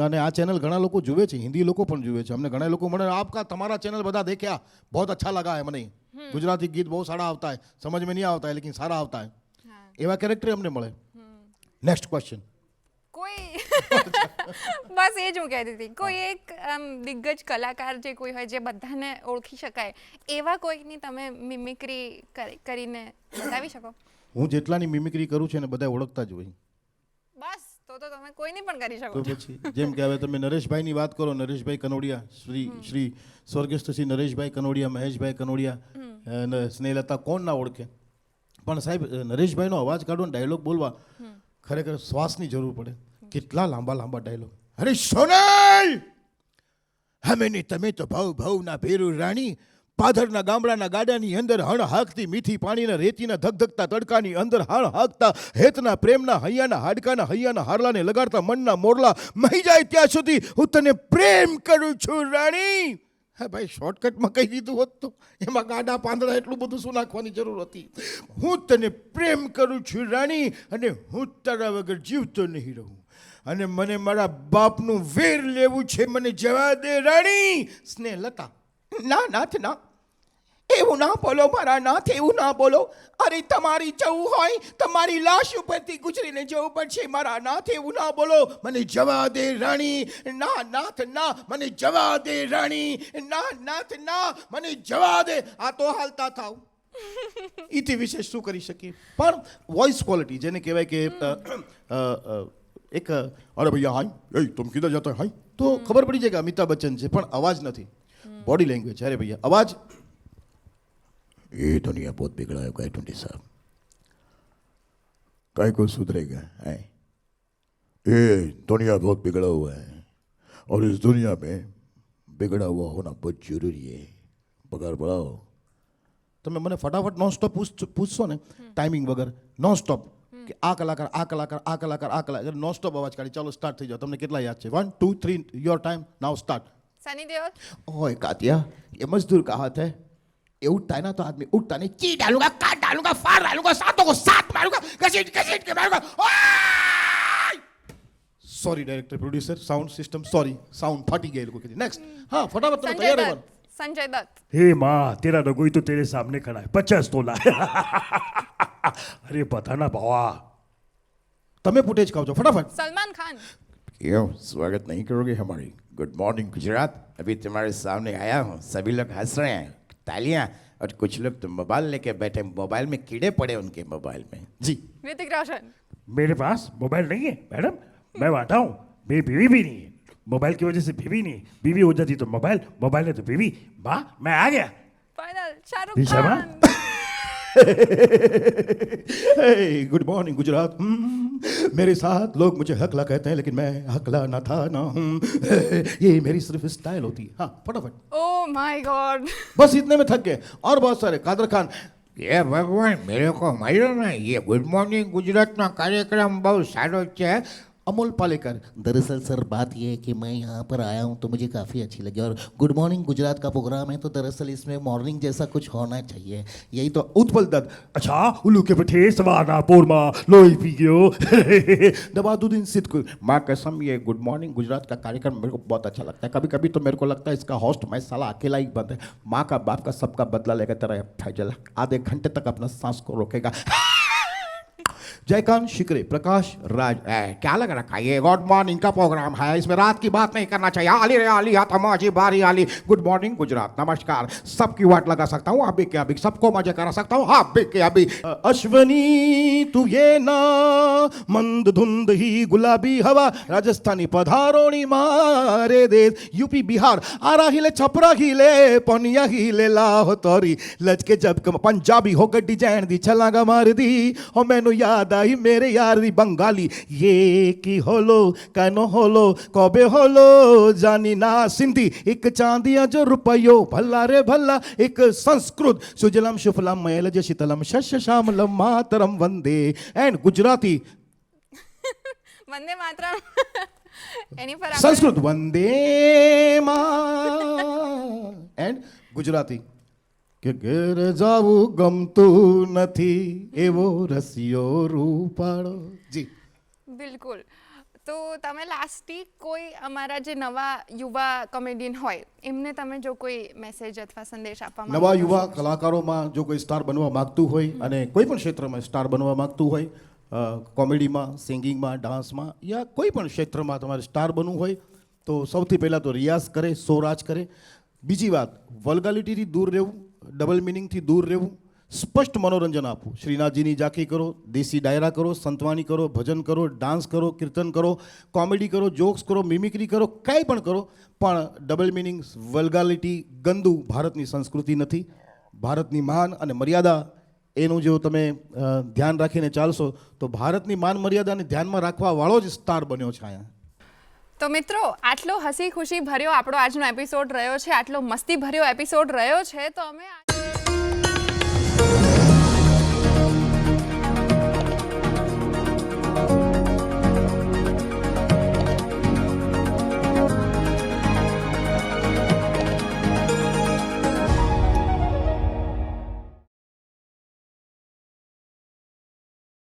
અને આ ચેનલ ઘણા લોકો જુએ છે, હિન્દી લોકો પણ જુએ છે. અમને ઘણા લોકો મને આપકા તમારા ચેનલ બધા દેખ્યા, बहुत अच्छा लगा है મને. ગુજરાતી ગીત બહુ સારા આવતા है, समझ में नहीं आता है लेकिन सारा आता है. એવા કેરેક્ટર અમને મળે. Next question. કોઈ બસ એ જ હું કહેતી હતી, કોઈ એક દિગ્ગજ કલાકાર જે કોઈ હોય જે બધાને ઓળખી શકાય એવા કોઈની તમે મિમિક્રી કરીને બતાવી શકો? હું જેટલાની મિમિક્રી કરું છું એને બધા ઓળખતા જ હોય. બસ તો તમે કોઈની પણ કરી શકો તો પછી જેમ કે હવે તમે નરેશભાઈની વાત કરો, નરેશભાઈ કનોડિયા, શ્રી સ્વર્ગસ્થ શ્રી નરેશભાઈ કનોડિયા, મહેશભાઈ કનોડિયા અને સ્નેહલતા, કોણ ના ઓળખે? પણ સાહેબ નરેશભાઈનો અવાજ કાઢો ને ડાયલોગ બોલવા ખરેખર શ્વાસની જરૂર પડે. કેટલા લાંબા લાંબા ડાયલોગ. અરે સોનલ, હમેની તમે તો ભાવના ભેરુ રાણી, પાધરના ગામડાના ગાડાની અંદર હણ હાકતી મીઠી પાણીના રેતીના ધગધગતા તડકાની અંદર હણ હાકતા હેતના પ્રેમના હૈયાના હાડકાના હૈયાના હારલાને લગાડતા મનના મોરલા મહી જાય ત્યાં સુધી હું તને પ્રેમ કરું છું રાણી. હા ભાઈ, શોર્ટકટમાં કહી દીધું હોત તો એમાં ગાડા પાંદડા એટલું બધું શું નાખવાની જરૂર હતી. હું તને પ્રેમ કરું છું રાણી, અને હું તારા વગર જીવતો નહીં રહું, અને મને મારા બાપનું વેર લેવું છે, મને જવા દે રાણી. સ્નેહલતા, ના નાથ ના, એવું ના બોલો મારા નાથ, એવું ના બોલો. અરે તમારી જવું હોય તમારી લાશ ઉપરથી ગુજરીને જવું પડશે મારા નાથ, એવું ના બોલો. મને જવા દે રાણી. ના નાથ ના, મને જવા દે રાણી. ના નાથ ના, મને જવા દે. આ તો હાલતા થાવ. ઈથી વિશેષ શું કરી શકીએ? પણ વોઇસ ક્વોલિટી જેને કહેવાય કે એક અરે ભૈયા હાય, એ તુમ કિધર જાતા હાય, તો ખબર પડી જાય કે અમિતાભ બચ્ચન છે, પણ અવાજ નથી. Body language. અરે ભૈયા અવાજ. ये दुनिया बहुत बिगड़ा है गायटुंडी साहब, काय को सुधरेगा है? ये दुनिया बहुत बिगड़ा हुआ है, और इस दुनिया में बिगड़ा हुआ होना बहुत जरूरी है. पगार बढ़ाओ. તમે મને ફટાફટ નોન સ્ટોપ પૂછશો ને, ટાઈમિંગ વગર નોન સ્ટોપ, કે આ કલાકાર આ કલાકાર આ કલાકાર આ કલાકાર, નોન સ્ટોપ અવાજ કાઢી ચાલો સ્ટાર્ટ થઈ જાઓ. તમને કેટલા યાદ છે? 1 2 3 your time now start. Sunny Deol. ओए कातिया, ये मजदूर का हाथ है. ये उठता है ना तो आदमी उठता नहीं, ची डालूंगा, काट डालूंगा, फाड़ डालूंगा, सातों को साथ मारूंगा, घसीट घसीट के मारूंगा. Sorry director producer sound system, sorry sound फाटी गया लोगों के. नेक्स्ट. हाँ फटाफट તમે તૈયાર રહો. સંજય દત્ત. हे माँ, तेरा रगोई तो तेरे सामने खड़ा है, 50 तोला है. अरे बताना भावा. તમે ફૂટેજ ખાવ છો ફટાફટ. સલમાન ખાન. क्यों स्वागत नहीं करोगे हमारी गुड मॉर्निंग गुजरात? अभी तुम्हारे सामने आया हूँ, सभी लोग हंस रहे हैं, तालियां, और कुछ लोग तो मोबाइल लेके बैठे, मोबाइल में कीड़े पड़े उनके मोबाइल में. જી. ऋतिक रोशन. मेरे पास मोबाइल नहीं है मैडम, मैं वाटा हूँ. मेरी बीवी भी नहीं है, मोबाइल की वजह से बीवी नहीं है. बीवी हो जाती तो मोबाइल, मोबाइल है तो बीवी. माँ मैं आ गया. Final Shahrukh Disha Khan. Good morning Gujarat. मेरे साथ लोग मुझे हकला कहते हैं, लेकिन मैं हकला ना था ना हूँ. ये मेरी सिर्फ स्टाइल होती है. हाँ फटाफट. Oh my God. बस इतने में थक गए. और बहुत सारे. कादर खान. ये भगवान मेरे को मालूम है, ये गुड मॉर्निंग गुजरात ना कार्यक्रम बहुत सारो है. अमोल पालेकर. दरअसल सर बात यह है कि मैं यहाँ पर आया हूँ तो मुझे काफ़ी अच्छी लगी, और गुड मॉर्निंग गुजरात का प्रोग्राम है तो दरअसल इसमें मॉर्निंग जैसा कुछ होना चाहिए. यही तो. उत्पल दत्त. अच्छा उल्लू के पठे सवाना पोरमा लोई पी गयो. नवाजुद्दीन सिद्दीकी. माँ कसम, ये गुड मॉर्निंग गुजरात का कार्यक्रम मेरे को बहुत अच्छा लगता है. कभी कभी तो मेरे को लगता है इसका होस्ट मैं साला अकेला ही बंद है. माँ का बाप का सबका बदला लेकर तरह फैजल आधे घंटे तक अपना सांस को रोकेगा. जयकांत शिकरे, प्रकाश राज। क्या लग रखा है ये गुड मॉर्निंग का प्रोग्राम है, इसमें रात की बात नहीं करना चाहिए। आली रे आली आता माझी बारी आली। गुड मॉर्निंग गुजरात, नमस्कार। सबकी वाट लगा सकता हूँ अभी के अभी, सबको मजे करा सकता हूँ अभी के अभी। अश्वनी तू ये ना, मंद धुंद ही गुलाबी हवा, राजस्थानी पधारोणी मारे देश, यूपी बिहार आरा हिले छपरा हिले पनिया हिले लाहो तोरी लचके जब पंजाबी हो गड्डी जैन दी छलांगा मार दी और मैनू याद आई मेरे यार दी बंगाली ये की होलो कानो होलो कबे होलो जानी ना सिंधी एक चांदिया जो रुपयो भला रे भला एक संस्कृत सुजलम शुफलम मयलज शीतलम शस्य श्यामलम मातरम वंदे एंड गुजराती વંદે માતરમ એની પર આપણે संस्कृत वंदे मा एंड गुजराती કે ઘેર જાવું ગમતું નથી એવો રસિયો રૂપાળો જી બિલકુલ. તો તમે લાસ્ટથી કોઈ અમારા જે નવા યુવા કોમેડિયન હોય એમને તમે જો કોઈ મેસેજ અથવા સંદેશ આપવા માંગો નવા તો યુવા શું છે? કલાકારોમાં જો કોઈ સ્ટાર બનવા માગતું હોય અને કોઈ પણ ક્ષેત્રમાં સ્ટાર બનવા માગતું હોય કોમેડીમાં સિંગિંગમાં ડાન્સમાં યા કોઈ પણ ક્ષેત્રમાં તમારે સ્ટાર બનવું હોય તો સૌથી પહેલાં તો રિયાઝ કરે સોરાજ કરે. બીજી વાત વલ્ગાલિટીથી દૂર રહેવું, ડબલ મિનિંગથી દૂર રહેવું, સ્પષ્ટ મનોરંજન આપવું. શ્રીનાથજીની ઝાંખી કરો, દેશી ડાયરા કરો, સંતવાણી કરો, ભજન કરો, ડાન્સ કરો, કીર્તન કરો, કોમેડી કરો, જોક્સ કરો, મિમિક્રી કરો, કાંઈ પણ કરો, પણ ડબલ મિનિંગ વલ્ગાલિટી ગંદુ ભારતની સંસ્કૃતિ નથી. ભારતની માન અને મર્યાદા એનું જો તમે ધ્યાન રાખીને ચાલશો તો ભારતની માન મર્યાદાને ધ્યાનમાં રાખવા વાળો જ સ્ટાર બન્યો છે અહીંયા. તો મિત્રો આટલો હસી ખુશી ભર્યો આપણો આજનો એપિસોડ રહ્યો છે, આટલો મસ્તી ભર્યો એપિસોડ રહ્યો છે, તો અમે